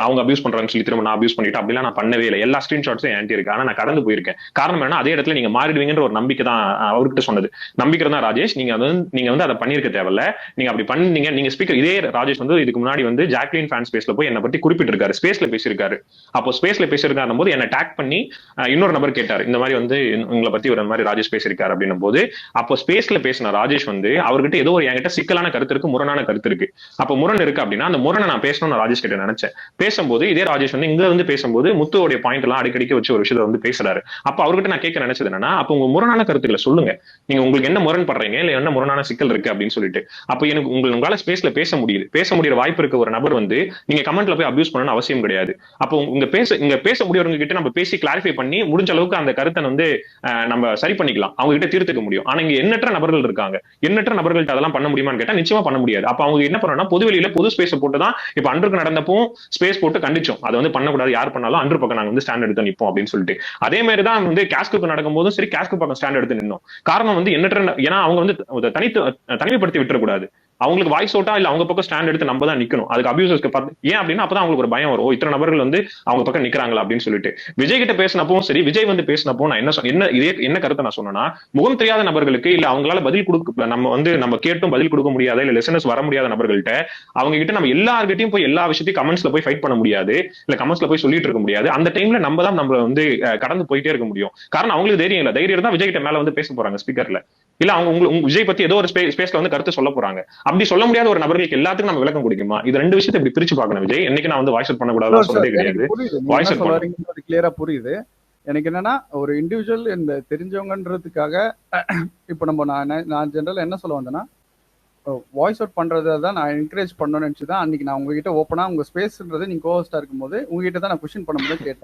அவங்க அபியூஸ் பண்றாங்கன்னு சொல்லி திரும்ப நான் அபியூஸ் பண்ணிட்டு அப்படிலாம் நான் பண்ணவே இல்லை. எல்லா ஸ்கிரீன்ஷாட்ஸும் என்கிட்ட இருக்கு. ஆனா நான் கடந்து போயிருக்கேன். காரணம் என்ன, அதே இடத்துல நீங்க மாறிடுவீங்கன்ற ஒரு நம்பிக்கை தான் அவர்கிட்ட சொன்னது. நம்பிக்கை தான் ராஜேஷ், நீங்க வந்து அதை பண்ணிருக்க தேவையில்ல. நீங்க அப்படி பண்ணீங்க. நீங்க ஸ்பீக்கர் இதே ராஜேஷ் வந்து இதுக்கு முன்னாடி வந்து ஜாக்லின் ஃபேன் ஸ்பேஸ்ல போய் என்னை பத்தி குறிப்பிட்டிருக்காரு, ஸ்பேஸ்ல பேசியிருக்காரு. அப்போ ஸ்பேஸ்ல பேசியிருக்காரு போது என்ன டேக் பண்ணி இன்னொரு நபர் கேட்டாரு, இந்த மாதிரி வந்து உங்களை பத்தி ஒரு மாதிரி ராஜேஷ் பேசியிருக்காரு அப்படின்னும் போது, அப்போ ஸ்பேஸ்ல பேசின ராஜேஷ் வந்து அவர்கிட்ட ஏதோ ஒரு என்கிட்ட சிக்கலான கருத்து இருக்கு, முரணான கருத்து இருக்கு. அப்போ முரண் இருக்கு அப்படின்னா அந்த முரணை நான் பேசணும்னு நான் ராஜேஷ் கிட்ட நினைச்சேன். பேசும்போது இதே ராஜேஷ் வந்து இங்க வந்து பேசும்போது முத்துவோடைய பாயிண்ட் எல்லாம் அடிக்கடிக்க வச்சு ஒரு விஷயத்தை வந்து பேசுறாரு. அப்போ அவர்கிட்ட நான் கேட்க நினைச்சது என்னன்னா, அப்போ உங்க முரணான கருத்துக்களை சொல்லுங்க, நீங்க உங்களுக்கு என்ன முரண் பண்றீங்க, இல்ல என்ன முரணான சிக்கல் இருக்கு அப்படின்னு சொல்லிட்டு. அப்போ எனக்கு உங்களால ஸ்பேஸ்ல பேச முடியுற வாய்ப்பு இருக்க ஒரு நபர் வந்து நீங்க கமெண்ட்ல போய் அபியூஸ் பண்ணணும்னு அவசியம் கிடையாது. அப்போ இங்க பேச முடியவங்க கிட்ட நம்ம பேசி கிளாரிஃபை பண்ணி முடிஞ்ச அளவுக்கு அந்த கருத்தை வந்து நம்ம சரி பண்ணிக்கலாம், அவங்க கிட்ட தீர்த்துக்க முடியும். ஆனா இங்க எண்ணற்ற நபர்கள் இருக்காங்க, எண்ணற்ற நபர்கள்ட்ட அதெல்லாம் பண்ண முடியுமான்னு கேட்டா நிச்சயமா பண்ண முடியாது. அப்ப அவங்க என்ன பண்ணணும்னா, பொதுவெளியில பொது ஸ்பேஸ் போட்டு தான் இப்ப அன்றுக்கு நடந்தப்போ ஸ்பேஸ் போட்டு கண்டிச்சோம், அதை வந்து பண்ணக்கூடாது, யார் பண்ணாலும் அன்று பக்கம் நாங்க வந்து ஸ்டாண்ட் எடுத்து நிப்போம் அப்படின்னு சொல்லிட்டு. அதே மாதிரி தான் வந்து கேஸ்க்கு நடக்கும் போதும் சரி, கேஸ்க்கு பக்கம் ஸ்டாண்ட் எடுத்து நின்னோம். காரணம் வந்து எண்ணற்ற, ஏன்னா அவங்க வந்து தனிமைப்படுத்தி விட்டுறக்கூடாது. அவங்களுக்கு வாய்ஸ் அவுட்டா இல்ல அவங்க பக்கம் ஸ்டாண்ட் எடுத்து நம்ம தான் நிக்கணும். அதுக்கு அபியூசர்ஸ்க்கு ஏன் அப்படின்னா அப்பதான் அவங்களுக்கு ஒரு பயம் வரும், இத்தனை நபர்கள் வந்து அவங்க பக்கம் நிக்கிறாங்களா அப்படின்னு சொல்லிட்டு. விஜய் கிட்ட பேசினப்போ சரி, விஜய் வந்து பேசினப்போ நான் என்ன கருத்தை நான் சொன்னேன்னா, முகம் தெரியாத நபர்களுக்கு இல்ல அவங்களால பதில் கொடுக்க நம்ம கேட்டும் பதில் கொடுக்க முடியாத இல்ல லிசனர்ஸ் வர முடியாத நபர்கள்ட்ட அவங்க கிட்ட நம்ம எல்லார்கிட்டையும் போய் எல்லா விஷயத்தையும் கமெண்ட்ஸ்ல போய் ஃபைட் பண்ண முடியாது, இல்ல கமெண்ட்ஸ்ல போய் சொல்லிட்டு இருக்க முடியாது. அந்த டைம்ல நம்ம தான் நம்ம வந்து கடந்து போயிட்டே இருக்க முடியும். காரணம் அவங்களுக்கு தைரியம் இல்ல. தைரியம் தான் விஜய் கிட்ட மேல வந்து பேச போறாங்க ஸ்பீக்கர்ல, இல்ல அவங்க விஜய் பத்தி ஏதோ ஒரு ஸ்பேஸ்ல வந்து கருத்து சொல்ல போறாங்க. அப்படி சொல்ல முடியாத ஒரு நபர்களுக்கு எல்லாத்துக்கும் நம்ம விளக்கம் கொடுக்குமா? இது ரெண்டு விஷயத்தை இப்படி பிரிச்சு பார்க்கணும் விஜய். என்னைக்கு நான் வந்து வாய்ஸ் அவுட் பண்ணக்கூடாதுன்னு சொன்னதே கிடையாது. வாய்ஸ் அவுட்
பண்ணுறது கிளியரா புரியுது எனக்கு. என்னன்னா, ஒரு இண்டிவிஜுவல் இந்த தெரிஞ்சவங்கன்றதுக்காக இப்போ நான் ஜென்ரலா என்ன சொல்ல வந்தேன்னா, வாய்ஸ் அவுட் பண்றதை தான் நான் என்கரேஜ் பண்ணணும்னு நினைச்சு தான் அன்னைக்கு நான் உங்ககிட்ட ஓப்பனா உங்க ஸ்பேஸ்ன்றது நீங்க கோஹோஸ்டா இருக்கும்போது உங்ககிட்ட தான் நான் கொஸ்டின் பண்ணும்போது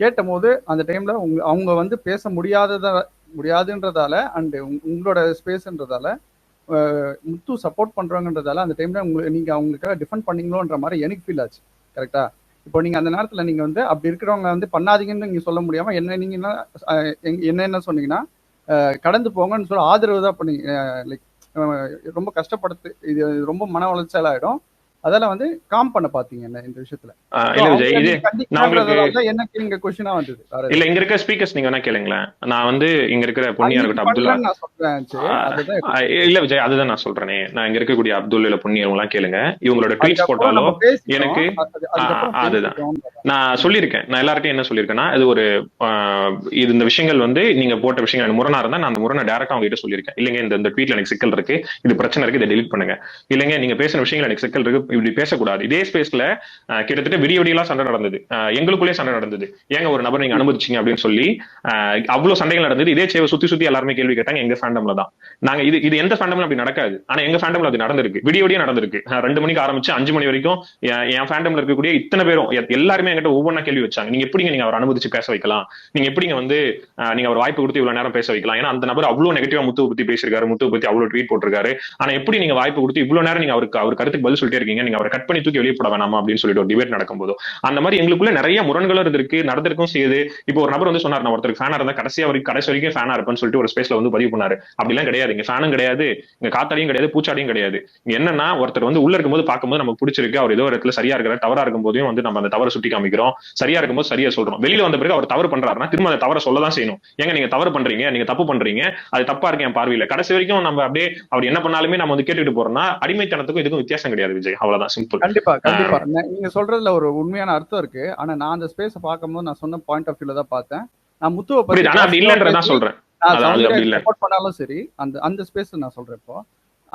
கேட்டபோது அந்த டைம்ல அவங்க வந்து பேச முடியாதுன்றதால அண்ட் உங்களோட ஸ்பேஸ்ன்றதால முத்து சப்போர்ட் பண்றாங்கன்றதால அந்த டைம்ல நீங்க அவங்களுக்காக டிஃபெண்ட் பண்ணீங்களோன்ற மாதிரி எனக்கு ஃபீல் ஆச்சு. கரெக்டா? இப்போ நீங்க அந்த நேரத்துல நீங்க வந்து அப்படி இருக்கிறவங்க வந்து பண்ணாதீங்கன்னு நீங்க சொல்ல முடியாம என்ன சொன்னீங்கன்னா, கடந்து போங்கன்னு சொல்ல ஆதரவு தான் பண்ணீங்க. லைக் ரொம்ப கஷ்டப்படுத்து, இது ரொம்ப மன உளைச்சல் ஆயிடும். அதெல்லாம் வந்து காம் பண்ண பாத்தீங்க என்ன இந்த விஷயத்துல. எனக்கு இங்க கொஸ்டினா வந்தது.
இல்ல இங்க இருக்க ஸ்பீக்கர்ஸ் நீங்க வேணா கேளுங்களேன். நான் வந்து இங்க இருக்கிற பொன்னியா இருக்கட்டும், அப்துல்லா, இல்ல விஜய் அதுதான் நான் சொல்றேனே. நான் இங்க இருக்கக்கூடிய அப்துல் இல்ல பொன்னி எல்லாம் கேளுங்க. இவங்களோட ட்வீட்ஸ் போட்டாலோ எனக்கு அதுதான் நான் சொல்லியிருக்கேன். நான் எல்லார்ட்டையும் என்ன சொல்லியிருக்கேன்னா, இது ஒரு இந்த விஷயங்கள் வந்து நீங்க போட்ட விஷயங்கள் எனக்கு முரணா இருந்தா நான் அந்த முரணை டைரக்டா அவங்க கிட்ட சொல்லியிருக்கேன். இல்லைங்க இந்த ட்வீட்ல எனக்கு சிக்கல் இருக்கு, இது பிரச்சனை இருக்கு, இதை டெலிட் பண்ணுங்க. இல்லைங்க நீங்க பேசுற விஷயங்கள் எனக்கு சிக்கல் இருக்கு, இப்படி பேசக்கூடாது. இதே ஸ்பேஸ்ல கிட்டத்தட்ட விடியெல்லாம் சண்டை நடந்தது, எங்களுக்குள்ளே சண்டை நடந்தது. ஏங்க ஒரு நபர் நீங்க அனுமதிச்சீங்க அப்படின்னு சொல்லி அவ்வளவு சண்டைகள் நடந்தது. இதே சேவை சுத்தி எல்லாருமே கேள்வி கேட்டாங்க எங்க ஃபேண்டம்ல தான். நாங்க இது எந்த ஃபேண்டம்ல அப்படி நடக்காது, ஆனா எங்க ஃபேண்டம்ல அது நடந்திருக்கு. விடிய நடந்திருக்கு. 2 மணிக்கு ஆரம்பிச்சு 5 மணி வரைக்கும் என் ஃபேண்டம்ல இருக்கக்கூடிய இத்தனை பேரும் எல்லாருமே என்கிட்ட ஒவ்வொன்றா கேள்வி வச்சாங்க. நீங்க எப்படிங்க நீங்க அவர் அனுமதிச்சு பேச வைக்கலாம், நீங்க எப்படிங்க வந்து நீங்க அவர் வாய்ப்பு கொடுத்து இவ்வளவு நேரம் பேச வைக்கலாம், ஏன்னா அந்த நபர் அவ்வளவு நெகட்டிவா முத்துவை பத்தி பேசிருக்காரு, முத்துவை பத்தி அவ்வளவு ட்வீட் போட்டிருக்காரு, ஆனா எப்படி நீங்க வாய்ப்பு கொடுத்து இவ்வளவு நேரம் நீங்க அவர் கருத்துக்கு பதில் சொல்லிட்டே இருக்கீங்க, நீங்க அவரை கட் பண்ணி தூக்கி வெளியே போட வேணாமா அப்படின்னு சொல்லிட்டு ஒரு டிபேட் நடக்கும்போது அந்த மாதிரி எங்களுக்குள்ள நிறைய முரண்களும் இருக்கு, நடந்திருக்கும் செய்யுது. இப்போ ஒரு நபர் வந்து சொன்னார், நான் ஒருத்தருக்கு ஃபேனா இருந்தா கடைசி வரைக்கும் ஃபேனா இருப்பேன்னு சொல்லிட்டு ஒரு ஸ்பேஸ்ல வந்து பதிவு பண்ணாரு. அப்படிலாம் கிடையாது. இங்க ஃபேனும் கிடையாது, இங்க காத்தாடியும் கிடையாது, பூச்சாடியும் கிடையாது. என்னன்னா ஒருத்தர் வந்து உள்ள இருக்கும்போது பார்க்கும்போது நமக்கு பிடிச்சிருக்கு, அவர் ஏதோ ஒரு இடத்துல சரியா இருக்கிற தவறா இருக்கும் போதையும் வந்து நம்ம அந்த தவறை சுட்டி காமிக்கிறோம், சரியா இருக்கும்போது சரியா சொல்றோம். வெளியில வந்த பிறகு அவர் தவறு பண்றாருன்னா திரும்ப அந்த தவறை சொல்லதான் செய்யணும். ஏங்க நீங்க தவறு பண்றீங்க, நீங்க தப்பு பண்றீங்க, அது தப்பா இருக்கு என் பார்வையில. கடைசி வரைக்கும் நம்ம அப்படியே அவர் என்ன பண்ணாலுமே நம்ம வந்து கேட்டுட்டு போறோம்னா அடிமைத்தனத்துக்கும் இதுக்கும் வித்தியாசம் கிடையாது விஜய். அவ்வளவுதான், சிம்பிள்.
கண்டிப்பா நீங்க சொல்றதுல ஒரு உண்மையான அர்த்தம் இருக்கு. ஆனா நான் அந்த ஸ்பேஸ் பார்க்கும்போது நான் சொன்ன பாயிண்ட் ஆஃப் வியூல தான் பார்த்தேன். நான் முத்துவை பத்தி
அப்படி இல்லன்றத சொல்றேன்.
சப்போர்ட் பண்ணாலும் சரி, அந்த ஸ்பேஸ் நான் சொல்றேன். இப்போ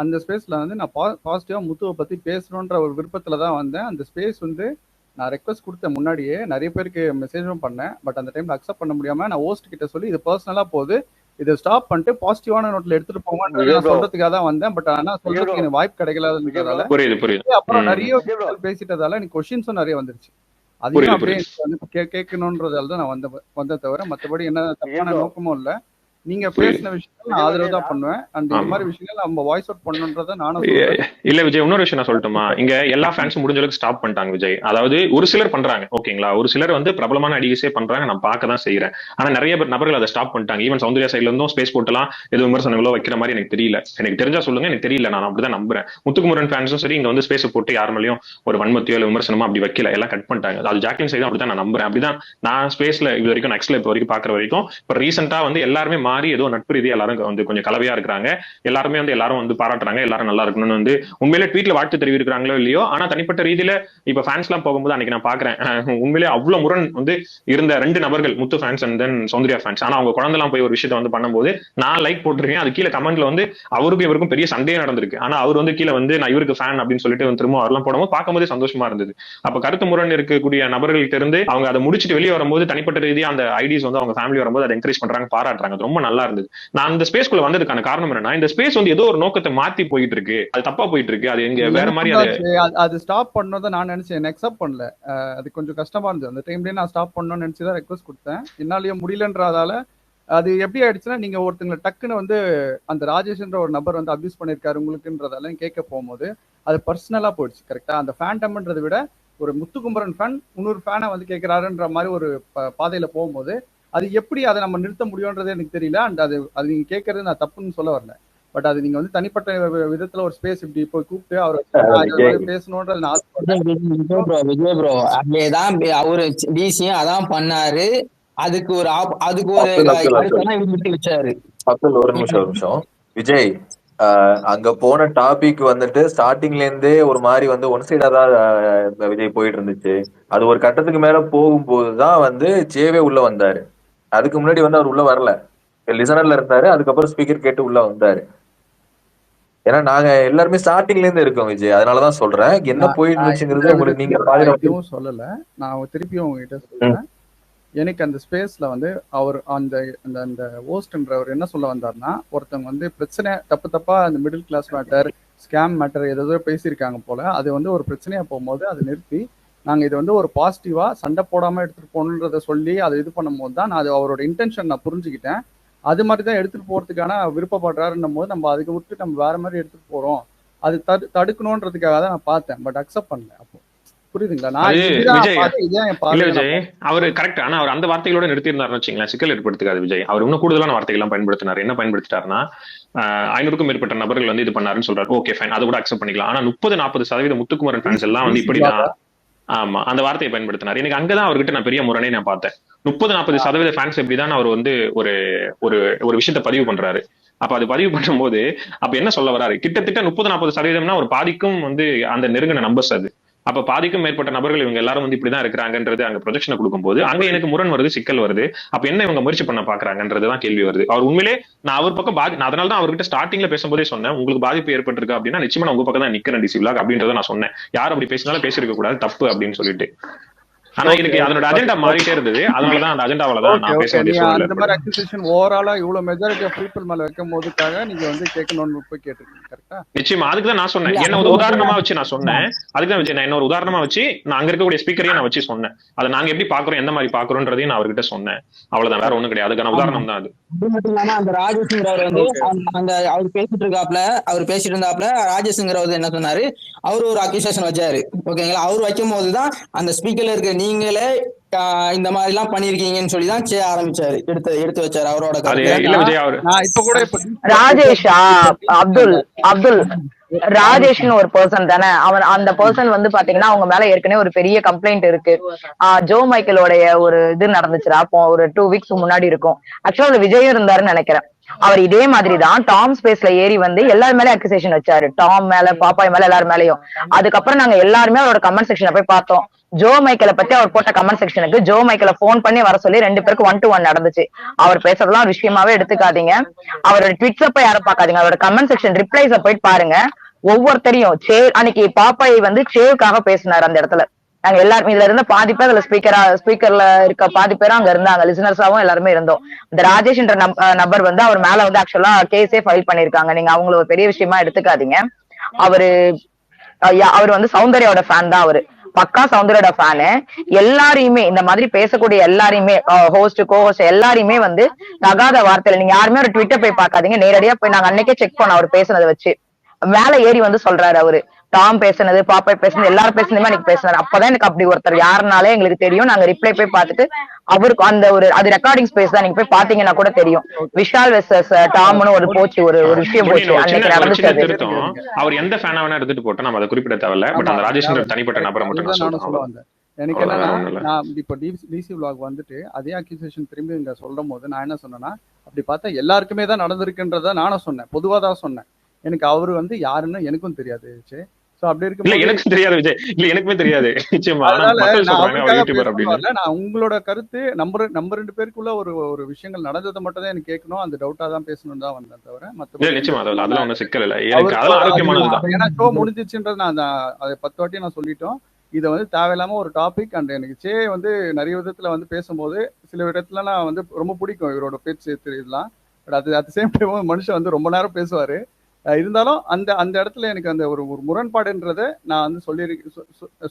அந்த ஸ்பேஸ்ல வந்து நான் பாசிட்டிவா முத்துவை பத்தி பேசணுன்ற ஒரு விருப்பத்துல தான் வந்தேன். அந்த ஸ்பேஸ் வந்து நான் ரெக்வஸ்ட் கொடுத்த முன்னாடியே நிறைய பேருக்கு மெசேஜும் பண்ணேன். பட் அந்த டைம்ல அக்செப்ட் பண்ண முடியாம நான் ஹோஸ்ட் கிட்ட சொல்லி இது பர்சனலா போகுது, இதை ஸ்டாப் பண்ணிட்டு பாசிட்டிவான நோட்ல எடுத்துட்டு போங்கன்னு நான் சொல்றதுக்காக தான் வந்தேன். பட் ஆனா சொல்றதுக்கு எனக்கு வாய்ப்பு கிடைக்கலாதனால அப்புறம் நிறைய பேசிட்டதால எனக்கு கொஸ்டின்ஸும் நிறைய வந்துருச்சு. அதையும் அப்படியே வந்து கேட்கணுன்றதால தான் நான் வந்த தவிர மற்றபடி என்ன தப்பான நோக்கமும் இல்லை. நீங்க பேசின விஷயங்கள் நான் ஆதரவு தான் பண்ணுவேன். அண்ட் இந்த மாதிரி விஷயங்கள் நம்ம வாய்ஸ் அவுட் பண்ணணுன்றத நானும்
இல்ல விஜய். இன்னொரு விஷயம் நான் சொல்லட்டுமா? இங்க எல்லா ஃபேன்ஸும் முடிஞ்ச அளவுக்கு ஸ்டாப் பண்ணிட்டாங்க விஜய். அதாவது ஒரு சிலர் பண்றாங்க, ஓகேங்களா, ஒரு சிலர் வந்து பிரபலமான அடிகேஸே பண்றாங்க, நான் பார்க்க தான் செய்யறேன். ஆனா நிறைய நபர்கள் அதை ஸ்டாப் பண்ணிட்டாங்க. ஈவன் சௌந்தர்யா சைட்ல இருந்தும் ஸ்பேஸ் போட்டுலாம் எதுவும் விமர்சனங்களோ வைக்கிற மாதிரி எனக்கு தெரியல. எனக்கு தெரிஞ்சா சொல்லுங்க, எனக்கு தெரியல, நான் அப்படிதான் நம்புறேன். முத்துக்குமரன் ஃபேன்ஸும் சரி இங்க வந்து ஸ்பேஸ் போட்டு யார் மேலேயும் ஒரு வன்மத்தியோ இல்லை விமர்சனமோ அப்படி வைக்கல, எல்லாம் கட் பண்ணிட்டாங்க. அது ஜாக்லின் சைடும் அப்படிதான் நான் நம்புறேன். அப்படிதான் நான் ஸ்பேஸ்ல இது வரைக்கும் நெக்ஸ்ட்ல இப்போ வரைக்கும் பாக்குற வரைக்கும் இப்போ ரீசெண்டா வந்து எல்லாருமே மாறி ஏதோ நட்பு ரீதியா எல்லாரும் வந்து கொஞ்சம் கலவையா இருக்கிறாங்க. எல்லாருமே வந்து எல்லாரும் வந்து பாராட்டுறாங்க, எல்லாரும் நல்லா இருக்கணும்னு வந்து உண்மையிலே ட்வீட்ல வாழ்த்து தெரிவிக்கிறாங்களோ இல்லையோ, ஆனா தனிப்பட்ட ரீதியில இப்ப ஃபேன்ஸ் எல்லாம் போகும்போது அன்னைக்கு நான் பாக்குறேன் உண்மையிலே அவ்வளவு முரண் வந்து இருந்த 2 நபர்கள், Muthu fans and then Soundarya fans. ஆனா அவங்க குழந்தை எல்லாம் போய் ஒரு விஷயத்த வந்து பண்ணும்போது நான் லைக் போட்டிருக்கேன். அது கீழே கமெண்ட்ல வந்து அவருக்கும் இவருக்கும் பெரிய சண்டையே நடந்திருக்கு. ஆனா அவர் வந்து கீழே வந்து நான் இவருக்கு ஃபேன் அப்படின்னு சொல்லிட்டு திரும்ப அவரெல்லாம் போடும்போது பார்க்கும்போது சந்தோஷமா இருந்தது. அப்ப கருத்து முரண் இருக்கக்கூடிய நபர்கள்ட்ட இருந்து அவங்க அதை முடிச்சுட்டு வெளியே வரும்போது தனிப்பட்ட ரீதியா அந்த ஐடிஸ் வந்து அவங்க ஃபேமிலி வரும்போது அதை என்கரேஜ் பண்றாங்க, பாராட்டுறாங்க. ரொம்ப நல்லா இருந்தது. நான் அந்த ஸ்பேஸ்க்குள்ள வந்ததுக்கான காரணம் என்னன்னா, இந்த ஸ்பேஸ் வந்து ஏதோ ஒரு நோக்கத்தை மாத்தி போயிட்டு இருக்கு, அது தப்பா போயிட்டு இருக்கு, அது எங்க வேற மாதிரி
அது ஸ்டாப் பண்ணதை நான் நினைச்சேன், அக்செப்ட் பண்ணல. அது கொஞ்சம் கஷ்டமா இருந்தது. அந்த டைம்லயே நான் ஸ்டாப் பண்ணணும்னு நினைச்சுதான் ரெக்வஸ்ட் கொடுத்தேன். என்னாலயே முடியலன்றதால அது எப்படி ஆயிடுச்சுன்னா, நீங்க ஒருத்தங்களை டக்குன்னு வந்து அந்த ராஜேஷ்ன்ற ஒரு நபர் வந்து அபியூஸ் பண்ணிருக்காரு உங்களுக்குன்றதால கேட்க போகும்போது அது பர்சனலா போயிடுச்சு. கரெக்டா? அந்த ஃபேண்டம்ன்றதை விட ஒரு முத்துக்குமரன் ஃபேன் இன்னொரு ஃபேனை வந்து கேட்கிறாருன்ற மாதிரி ஒரு பாதையில போகும்போது அது எப்படி அதை நம்ம நிறுத்த முடியும்ன்றது எனக்கு தெரியல. அண்ட் அது நீங்க கேட்கறது நான் தப்புன்னு சொல்ல வரல. பட் அது நீங்க வந்து தனிப்பட்ட விதத்துல ஒரு ஸ்பேஸ் இப்படி போய் கூப்பிட்டு அவர் பேசணும்ன்றது
விஜய் ப்ரோ அதேதான் அவரு டிசியும் அதான் பண்ணாரு. அதுக்கு ஒரு வச்சாரு.
ஒரு நிமிஷம் விஜய், அங்க போன டாபிக் வந்துட்டு ஸ்டார்டிங்ல இருந்தே ஒரு மாதிரி வந்து ஒன் சைடா தான் விஜய் போயிட்டு இருந்துச்சு. அது ஒரு கட்டத்துக்கு மேல போகும்போதுதான் வந்து ஜேவே உள்ள வந்தாரு. அதுக்கு முன்னாடி வந்து அவர் உள்ள வரல, லிசனர்ல இருந்தாரு. அதுக்கப்புறம் ஸ்பீக்கர் கேட்டு உள்ள வந்தாரு. ஏன்னா நாங்க எல்லாருமே ஸ்டார்டிங்ல இருந்து இருக்கோம் விஜய், அதனாலதான் சொல்றேன் என்ன போயிட்டு இருந்துச்சுங்கிறது உங்களுக்கு நீங்க
சொல்லல. நான் திருப்பியும் உங்ககிட்ட சொல்றேன். எனக்கு அந்த ஸ்பேஸ்ல வந்து அவர் அந்த அந்த ஹோஸ்ட்ன்றவர் என்ன சொல்ல வந்தாருன்னா, ஒருத்தவங்க வந்து பிரச்சனை தப்பா அந்த middle class matter, scam matter ஏதோ பேசியிருக்காங்க போல, அது வந்து ஒரு பிரச்சனையா போகும்போது அதை நிறுத்தி நாங்கள் இது வந்து ஒரு பாசிட்டிவா சண்டை போடாம எடுத்துட்டு போகணுன்றதை சொல்லி அதை இது பண்ணும்போது தான் நான் அது அவரோட இன்டென்ஷன் நான் புரிஞ்சுக்கிட்டேன். அது மாதிரி தான் எடுத்துட்டு போறதுக்கான விருப்பப்படுறாருன்னும் போது நம்ம அதுக்கு விட்டு நம்ம வேற மாதிரி எடுத்துட்டு போறோம், அது தடுக்கணுன்றதுக்காக தான் நான் பார்த்தேன். பட் அக்செப்ட் பண்ணல. அப்போ புரியுதுங்களா?
அவரு கரெக்ட். ஆனா அவர் அந்த வார்த்தைகளோட நிறுத்தி இருந்தாருன்னு வச்சுங்களேன், சிக்கல் ஏற்படுத்துக்காது விஜய். அவர் இன்னும் கூடுதலான வார்த்தைகள் பயன்படுத்தினார். என்ன பயன்படுத்திட்டாருன்னா, 500க்கும் மேற்பட்ட நபர்கள் வந்து இது பண்ணாருன்னு சொல்றாரு. ஓகே ஃபைன், அதை கூட அக்செப்ட் பண்ணிக்கலாம். ஆனா 30-40% முத்துக்குமரன் ஃபேன்ஸ் எல்லாம் வந்து இப்படிதான், ஆமா, அந்த வார்த்தையை பயன்படுத்தினார். எனக்கு அங்கதான் அவர்கிட்ட நான் பெரிய முரணை நான் பார்த்தேன். 30-40% ஃபேன்ஸ் எப்படிதான் அவர் வந்து ஒரு ஒரு விஷயத்த பதிவு பண்றாரு. அப்ப அது பதிவு பண்ணும் போது அப்ப என்ன சொல்ல வராரு, கிட்டத்தட்ட 30-40% ஒரு பாதிக்கும் வந்து அந்த நெருங்கின நம்பர்ஸ். அது அப்ப பாதிக்கும் மேற்பட்ட நபர்கள் இவங்க எல்லாரும் வந்து இப்படிதான் இருக்கிறாங்கன்றது அங்க ப்ரொஜெக்ஷனை கொடுக்கும்போது அங்க எனக்கு முரண் வருது, சிக்கல் வருது. அப்ப என்ன இவங்க முயற்சி பண்ண பாக்குறாங்கன்றதுதான் கேள்வி வருது. அவர் உண்மையிலே நான் அவர் பக்கம் நான் அதனால தான் அவர்கிட்ட ஸ்டார்டிங்ல பேசும்போதே சொன்னேன், உங்களுக்கு பாதிப்பு ஏற்பட்டிருக்கு அப்படின்னா நிச்சயமா நான் உங்க பக்கம் தான் நிக்கிறேன் டிசி விலாக் அப்படின்றத நான் சொன்னேன். யார் அப்படி பேசினாலும் பேசிருக்க கூடாது, தப்பு அப்படின்னு சொல்லிட்டு. ஆனா எனக்கு அதனோட அஜெண்டா மாறிட்டே இருந்தது. அதனாலதான் அந்த அஜெண்டாவில தான் நான் பேச வேண்டிய சூழ்நிலை.
அந்த மாதிரி அக்யூசேஷன் ஓவராலா இவ்வளவு மெஜாரிட்டி ஆஃப் பீப்பிள் மேல வைக்கும் போதுக்காக நீங்க வந்து கேட்கணும்னு போய் கேட்டிருக்கீங்க. கரெக்ட்டா?
நிச்சயமா. அதுக்கு தான் நான் சொன்னேன், என்ன ஒரு உதாரணமா வச்சு நான் சொன்னேன். அதுக்கு தான் விஜய் நான் என்ன ஒரு உதாரணமா வச்சு நான் அங்க இருக்கக்கூடிய ஸ்பீக்கரையும் நான் வச்சு சொன்னேன். அதை நாங்க எப்படி பாக்குறோம், எந்த மாதிரி பாக்குறோன்றதையும் நான் அவர்கிட்ட சொன்னேன். அவ்வளவுதான், வேற ஒண்ணும் கிடையாது. அதுக்கான உதாரணம் தான் அது.
அது மட்டும் இல்லாம அந்த ராஜேஷ்ங்கிறவர் வந்து அந்த அவர் பேசிட்டு இருந்தாப்ல ராஜேஷ்ங்கிறவர் என்ன சொன்னாரு, அவரு ஒரு அக்யூசேஷன் வச்சாரு. ஓகேங்களா? அவர் வைக்கும் போதுதான் அந்த ஸ்பீக்கர்ல இருக்க நீங்களே இந்த மாதிரி எல்லாம் பண்ணிருக்கீங்கன்னு சொல்லிதான் செய்ய ஆரம்பிச்சாரு, எடுத்து வச்சாரு அவரோட
ராஜேஷா அப்துல் ராஜேஷ்னு ஒரு பர்சன் தானே. அவன் அந்த பர்சன் வந்து பாத்தீங்கன்னா அவங்க மேல ஏற்கனவே ஒரு பெரிய கம்ப்ளைண்ட் இருக்கு. ஜோ மைக்கேலோடைய ஒரு இது நடந்துச்சுரா, அப்போ ஒரு 2 weeks முன்னாடி இருக்கும். ஆக்சுவலா விஜயும் இருந்தாருன்னு நினைக்கிறேன். அவர் இதே மாதிரிதான் டாம் ஸ்பேஸ்ல ஏறி வந்து எல்லாரும் மேல அக்யூசேஷன் வச்சாரு, டாம் மேல, பாப்பாய் மேல, எல்லாரும் மேலயும். அதுக்கப்புறம் நாங்க எல்லாருமே அவரோட கமெண்ட் செக்ஷன்ல போய் பார்த்தோம். ஜோ மைக்கேலை பத்தி அவர் போட்ட கமெண்ட் செக்ஷனுக்கு ஜோ மைக்கேலை போன் பண்ணி வர சொல்லி 2 பேருக்கு 1-to-1 நடந்துச்சு. அவர் பேசுறதுலாம் விஷயமாவே எடுத்துக்காதீங்க. அவரோட ட்விட்ஸ போய் யாரும் பாக்காதீங்க. அவரோட கமெண்ட் செக்ஷன் ரிப்ளைஸ போயிட்டு பாருங்க. ஒவ்வொருத்தரையும் அன்னைக்கு பாப்பாய் வந்து சேவுக்காக பேசினாரு அந்த இடத்துல. நாங்க எல்லாரும் இதுல இருந்த பாதி பேர் அதுல ஸ்பீக்கர்ல இருக்க பாதி பேரும் அங்க இருந்தாங்க, லிசனர்ஸாவும் எல்லாருமே இருந்தோம். இந்த ராஜேஷ் என்ற நபர் வந்து அவர் மேல வந்து ஆக்சுவலா கேஸே ஃபைல் பண்ணிருக்காங்க. நீங்க அவங்கள ஒரு பெரிய விஷயமா எடுத்துக்காதீங்க. அவர் வந்து சௌந்தர்யாவோட ஃபேன் தான். அவரு பக்கா சௌந்தர்யோட ஃபேனு. எல்லாரையுமே இந்த மாதிரி பேசக்கூடிய எல்லாரையுமே ஹோஸ்ட் கோஹோஸ்ட் எல்லாரையுமே வந்து தகாத வார்த்தையில நீங்க யாருமே ஒரு ட்விட்டர் போய் பாக்காதீங்க. நேரடியா போய் நாங்க அன்னைக்கே செக் பண்ணோம் அவர் பேசுனதை வச்சு. மேல ஏறி வந்து சொல்றாரு அவரு டாம் பேசுனது பாப்பாய் பேசுனது எல்லாரும் பேசுனதுமே எனக்கு பேசினாரு. அப்பதான் எனக்கு அப்படி ஒருத்தர் யாருனாலே எங்களுக்கு தெரியும். நாங்க ரிப்ளை போய் பார்த்துட்டு அவருக்கு அந்த ஒரு அது ரெக்கார்டிங் ஸ்பேஸ் தான், நீங்க போய் பாத்தீங்கன்னா கூட தெரியும். விஷால் வெர்சஸ் டாம்னு ஒரு போச்சு, ஒரு விஷயம் போச்சு அன்னைக்கு நடந்துச்சு.
அவர் எந்த ஃபேனா வேணா எடுத்துட்டு போட்டோம், நம்ம அதை குறிப்பிட தேவையில்ல. பட் அந்த ராஜேஷ் தனிப்பட்ட நபரை மட்டும் நான்
சொல்ல வந்தேன். எனக்கு என்னன்னா, நான் இப்ப டிசி vlog வந்துட்டு அதே அக்யூசேஷன் திரும்பி இங்க சொல்லும் போது நான் என்ன சொன்னேன்னா, அப்படி பார்த்தா எல்லாருக்குமே தான் நடந்திருக்குன்றத நானும் சொன்னேன், பொதுவா தான் சொன்னேன். எனக்கு அவரு வந்து யாருன்னு எனக்கும் தெரியாது. சோ அப்படி இருக்கு
எனக்கும் தெரியாது விஜய், இல்ல எனக்குமே தெரியாது நிச்சயமா.
நான் உங்களோட கருத்து நம்ம 2 பேருக்குள்ள ஒரு விஷயங்கள் நடந்ததை மட்டும் தான் எனக்கு கேட்கணும், அந்த டவுட்டா தான் பேசணும் தான் வந்தேன் தவிர மத்த
நிச்சயமா அதெல்லாம் ஒன்றும் சிக்கல் இல்லை. எனக்கு அதெல்லாம் ஆரோக்கியமானதுதான்.
ஏன்னா ஷோ முடிஞ்சிச்சுன்றது நான் அதை 10 வாட்டி நான் சொல்லிட்டோம். இதை வந்து தேவையில்லாம ஒரு டாபிக். அண்ட் எனக்கு வந்து நிறைய விதத்துல வந்து பேசும்போது சில இடத்துல நான் வந்து ரொம்ப பிடிக்கும் இவரோட பேச்சு இதெல்லாம். பட் அது அட் சேம் டைம் மனுஷன் வந்து ரொம்ப நேரம் பேசுவாரு. இருந்தாலும் அந்த இடத்துல எனக்கு அந்த ஒரு முரண்பாடுன்றதை நான் வந்து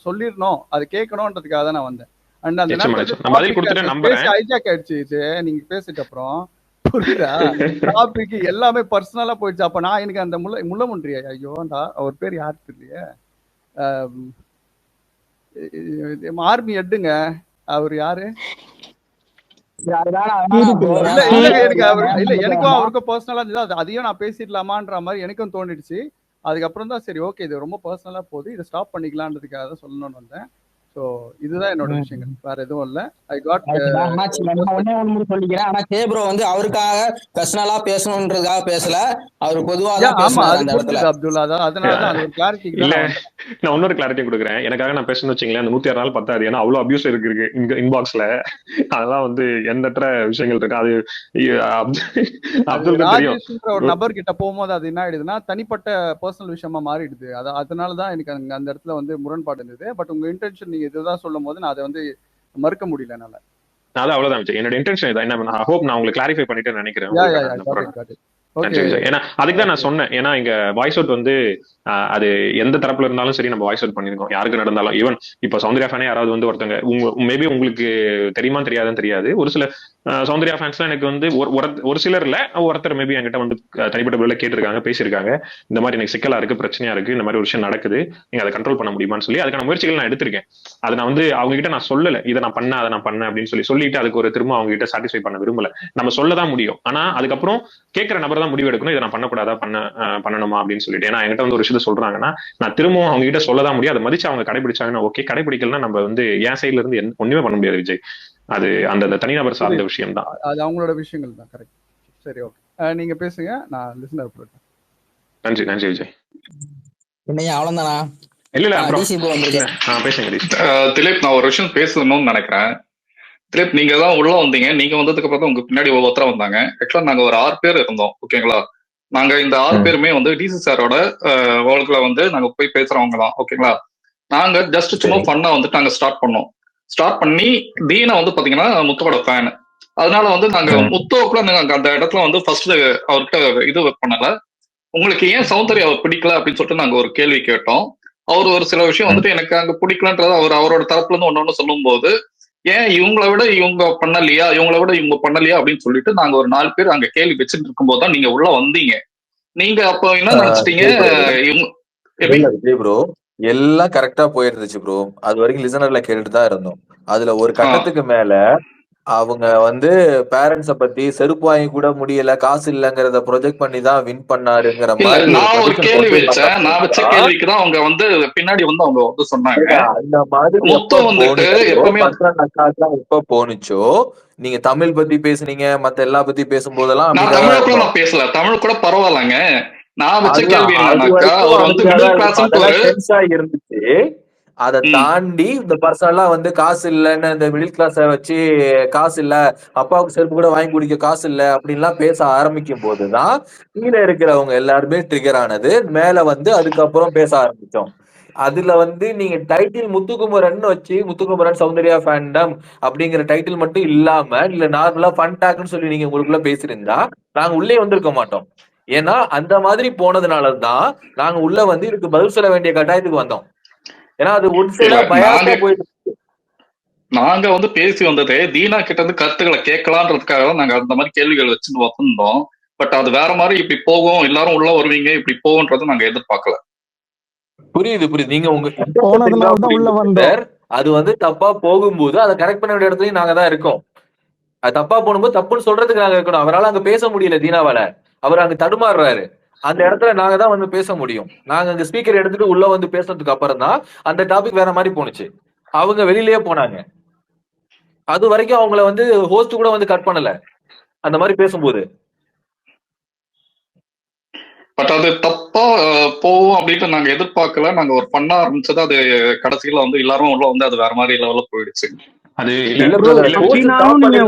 சொல்லிடணும், அது கேட்கணும்ன்றதுக்காக தான் நான் வந்தேன். அண்ட் அந்த ஹைஜாக் ஆயிடுச்சு நீங்க பேசிட்ட அப்புறம், புரியுதா? டாபிக் எல்லாமே பர்சனலா போயிடுச்சு. அப்ப நான் எனக்கு அந்த முள்ளமுன்றியா, ஐயோண்டா அவர் பேர் யாருக்கு தெரியலையே, ஆர்மி ஹெட்டுங்க, அவர் யாரு? எனக்கும் அவருக்கும் பர்சனலா இருந்தது. அதையும் நான் பேசிடலாமான்ற மாதிரி எனக்கும் தோணிடுச்சு. அதுக்கப்புறம் தான் சரி ஓகே இது ரொம்ப பர்சனலா போகுது, இதை ஸ்டாப் பண்ணிக்கலான்றதுக்காக தான் சொல்லணும்னு வந்தேன். சோ இதுதான் என்னோட விஷயங்கள், வேற எதுவும் இல்ல. ஐ காட்
சொல்லிக்கிறேன். ஆனா கேப்ரோ வந்து அவருக்காக பர்சனலா பேசணும்ன்றதுக்காக பேசல, அவர் பொதுவா
அப்துல்லா தான். அதனால தான் அது கிளாரிட்டி
இல்ல. நான் இன்னொரு கிளாரிட்டி கொடுக்குறேன். எனக்காக நான் பேசணும்னு வச்சுங்களேன், அந்த 106 நாள் பத்தாது. ஏன்னா அவ்வளவு அபியூஸ் இருக்கு இங்க இன்பாக்ஸ்ல. அதெல்லாம் வந்து எண்ணற்ற விஷயங்கள் இருக்கு. அது அப்துல்
ஒரு நபர் கிட்ட போகும்போது அது என்ன ஆயிடுதுன்னா தனிப்பட்ட பர்சனல் விஷயமா மாறிடுது. அதனாலதான் எனக்கு அந்த இடத்துல வந்து முரண்பாடு இருந்தது. பட் உங்க இன்டென்ஷன் நீங்க இதுதான் சொல்லும் போது நான் அதை வந்து மறுக்க முடியல என்னால.
அவ்வளவுதான் என்னோட இன்டென்ஷன் இதான். என்ன ஹோப் நான் உங்களுக்கு கிளாரிஃபை பண்ணிட்டு நினைக்கிறேன். ஏன்னா அதுக்குதான் நான் சொன்னேன். ஏன்னா இங்க வாய்ஸ் அவுட் வந்து அது எந்த தரப்புல இருந்தாலும் சரி நம்ம வாய்ஸ் அவுட் பண்ணிருக்கோம், யாருக்கு நடந்தாலும். ஈவன் இப்ப சௌந்தர்யா ஃபேனே யாராவது வந்து ஒருத்தங்க மேபி உங்களுக்கு தெரியுமா தெரியாதுன்னு தெரியாது, ஒரு சில சௌந்தர்யா ஃபேன்ஸ் எனக்கு வந்து ஒரு சிலர் இல்ல ஒருத்தர் மேபி என்கிட்ட வந்து தனிப்பட்ட முறையில் கேட்டிருக்காங்க, பேசியிருக்காங்க. இந்த மாதிரி எனக்கு சிக்கலா இருக்கு, பிரச்சனையா இருக்கு, இந்த மாதிரி ஒரு விஷயம் நடக்குது, நீங்க அதை கண்ட்ரோல் பண்ண முடியுமான்னு சொல்லி அதுக்கான முயற்சிகள் நான் எடுத்திருக்கேன். அதை நான் வந்து அவங்க கிட்ட நான் சொல்லல, இதை நான் பண்ண அதை நான் பண்ணேன் அப்படின்னு சொல்லிட்டு அதுக்கு ஒரு திரும்ப அவங்க கிட்ட சாட்டிஸ்ஃபை பண்ண விரும்பல. நம்ம சொல்லதான் முடியும். ஆனா அதுக்கப்புறம் கேட்கிற நபர் தான் முடிவு எடுக்கணும், இதை நான் பண்ணக்கூடாதா பண்ணணுமா அப்படின்னு சொல்லிட்டு. ஏன்னா என்கிட்ட வந்து ஒரு விஷயத்த சொல்றாங்கன்னா நான் திரும்பவும் அவங்க கிட்ட சொல்லதான் முடியும். அதை மதிச்சு அவங்க கடைபிடிச்சாங்கன்னா ஓகே, கடைபிடிக்கலன்னா நம்ம வந்து என் சைட்ல இருந்து ஒண்ணுமே பண்ண முடியாது விஜய். அது அந்த தனிநபர் சார்ந்த விஷயம் தான்,
அது அவங்களோட விஷயங்கள் தான். கரெக்ட். சரி ஓகே, நீங்க பேசுங்க, நான் லிசனர் போறேன்.
நன்றி விஜய்.
என்னையா அவ்வளவுதானா?
இல்ல பேசுங்க
திலீப். நான் ஒரு விஷயம் பேசணும்னு நினைக்கிறேன். திலீப், நீங்க தான் உள்ள வந்தீங்க. நீங்க வந்ததுக்கு அப்புறம் உங்க பின்னாடி ஒவ்வொருத்தர வந்தாங்க. ஆக்சுவலா நாங்க ஒரு 6 பேர் இருந்தோம், ஓகேங்களா? நாங்க இந்த 6 பேருமே வந்து டிசி சாரோட வாழ்க்கையில வந்து நாங்க போய் பேசுறவங்க தான், ஓகேங்களா? நாங்க ஜஸ்ட் சும்மா பண்ணா வந்துட்டு நாங்க ஸ்டார்ட் பண்ணி தீனா வந்து பாத்தீங்கன்னா முத்தோட ஃபேன். அதனால வந்து நாங்க முத்தோக்குள்ள அந்த இடத்துல வந்து ஃபர்ஸ்ட் அவர்கிட்ட இது பண்ணல, உங்களுக்கு ஏன் சௌந்தர்யா அவர் பிடிக்கல அப்படின்னு சொல்லிட்டு நாங்க ஒரு கேள்வி கேட்டோம். அவர் ஒரு சில விஷயம் வந்துட்டு எனக்கு அங்க பிடிக்கலன்றது அவரோட தரப்புல இருந்து ஒன்னொன்னு சொல்லும் போது, ஏன் இவங்களை விட இவங்க பண்ணலையா அப்படின்னு சொல்லிட்டு நாங்க ஒரு 4 பேர் அங்க கேள்வி வச்சுட்டு இருக்கும் போதுதான் நீங்க உள்ள வந்தீங்க. நீங்க அப்ப என்ன நினைச்சிட்டீங்க?
ப்ரோ எல்லாம் கரெக்டா போயிருந்துச்சு ப்ரோ. அது வரைக்கும் லிசனர்ல கேட்டுட்டு தான் இருந்தோம். அதுல ஒரு கட்டத்துக்கு மேல அவங்க வந்து பேரண்ட்ஸ பத்தி செருப்பு வாங்கி கூட முடியல, காசு இல்லங்கிறத ப்ரொஜெக்ட் பண்ணி தான் வின் பண்ணாருங்கிற மாதிரி
நான் ஒரு கேள்வி வச்சேன். நான் வச்ச கேள்விக்கு தான் அவங்க வந்து பின்னாடி வந்து அவங்க வந்து சொன்னாங்க.
அந்த மாதிரி எப்ப போனுச்சோ, நீங்க தமிழ் பத்தி பேசுனீங்க, மத்த எல்லா பத்தி பேசும்போதெல்லாம்
நான் பேசல. தமிழ் கூட பரவாயில்லங்க. நான் வச்ச கேள்வி என்னன்னாக்கா அவர் வந்து மிடில் கிளாஸ்
இருந்துச்சு. அதை தாண்டி இந்த பர்சனலா வந்து காசு இல்லைன்னு இந்த மிடில் கிளாஸ வச்சு காசு இல்ல, அப்பாவுக்கு செருப்பு கூட வாங்கி குடிக்க காசு இல்ல அப்படின்லாம் பேச ஆரம்பிக்கும் போதுதான் கீழே இருக்கிறவங்க எல்லாருமே ட்ரிகர் ஆனது. மேல வந்து அதுக்கப்புறம் பேச ஆரம்பிச்சோம். அதுல வந்து நீங்க டைட்டில் முத்துக்குமரன் வச்சு முத்துக்குமரன் சௌந்தர்யா ஃபேண்டம் அப்படிங்கிற டைட்டில் மட்டும் இல்லாம இல்ல நார்மலா ஃபன் டாக்னு சொல்லி நீங்க உங்களுக்குள்ள பேசியிருந்தா நாங்க உள்ளே வந்திருக்க மாட்டோம். ஏன்னா அந்த மாதிரி போனதுனாலதான் நாங்க உள்ள வந்து இதுக்கு பதில் சொல்ல வேண்டிய கட்டாயத்துக்கு வந்தோம். ஏன்னா அது ஒரு சில பயாசா போயிட்டு
நாங்க வந்து பேசி வந்ததே தீனா கிட்ட இருந்து கருத்துக்களை கேட்கலான்றதுக்காக தான் நாங்க அந்த மாதிரி கேள்விகள் வச்சுட்டு வந்திருந்தோம். பட் அது வேற மாதிரி இப்படி போகும், எல்லாரும் உள்ள வருவீங்க இப்படி போகும்ன்றது நாங்க எதிர்பார்க்கல.
புரியுது நீங்க உங்க
போனதுனாலதான் உள்ள வந்தோம்.
அது வந்து தப்பா போகும்போது அதை கரெக்ட் பண்ண வேண்டிய இடத்துலயும் நாங்க தான் இருக்கோம். அது தப்பா போகும்போது தப்புன்னு சொல்றதுக்கு நாங்க இருக்கணும். அவரால் அங்க பேச முடியல தீனாவால, அவர் அங்க தடுமாறுறாரு. அந்த இடத்துல நாங்க தான் வந்து பேச முடியும். நாங்க அங்க ஸ்பீக்கர் எடுத்துட்டு உள்ள வந்து பேசுறதுக்கு அப்புறம் தான் அந்த டாபிக் வேற மாதிரி போனுச்சு. அவங்க வெளியிலேயே போனாங்க. அது வரைக்கும் அவங்கள வந்து ஹோஸ்ட் கூட வந்து கட் பண்ணல அந்த மாதிரி பேசும்போது.
பட் அது தப்பா போவோம் அப்படின்ட்டு நாங்க எதிர்பார்க்கல. நாங்க ஒரு பண்ண ஆரம்பிச்சது அது கடைசியில வந்து எல்லாரும் உள்ள வந்து அது வேற மாதிரி லெவல்ல போயிடுச்சு.
அது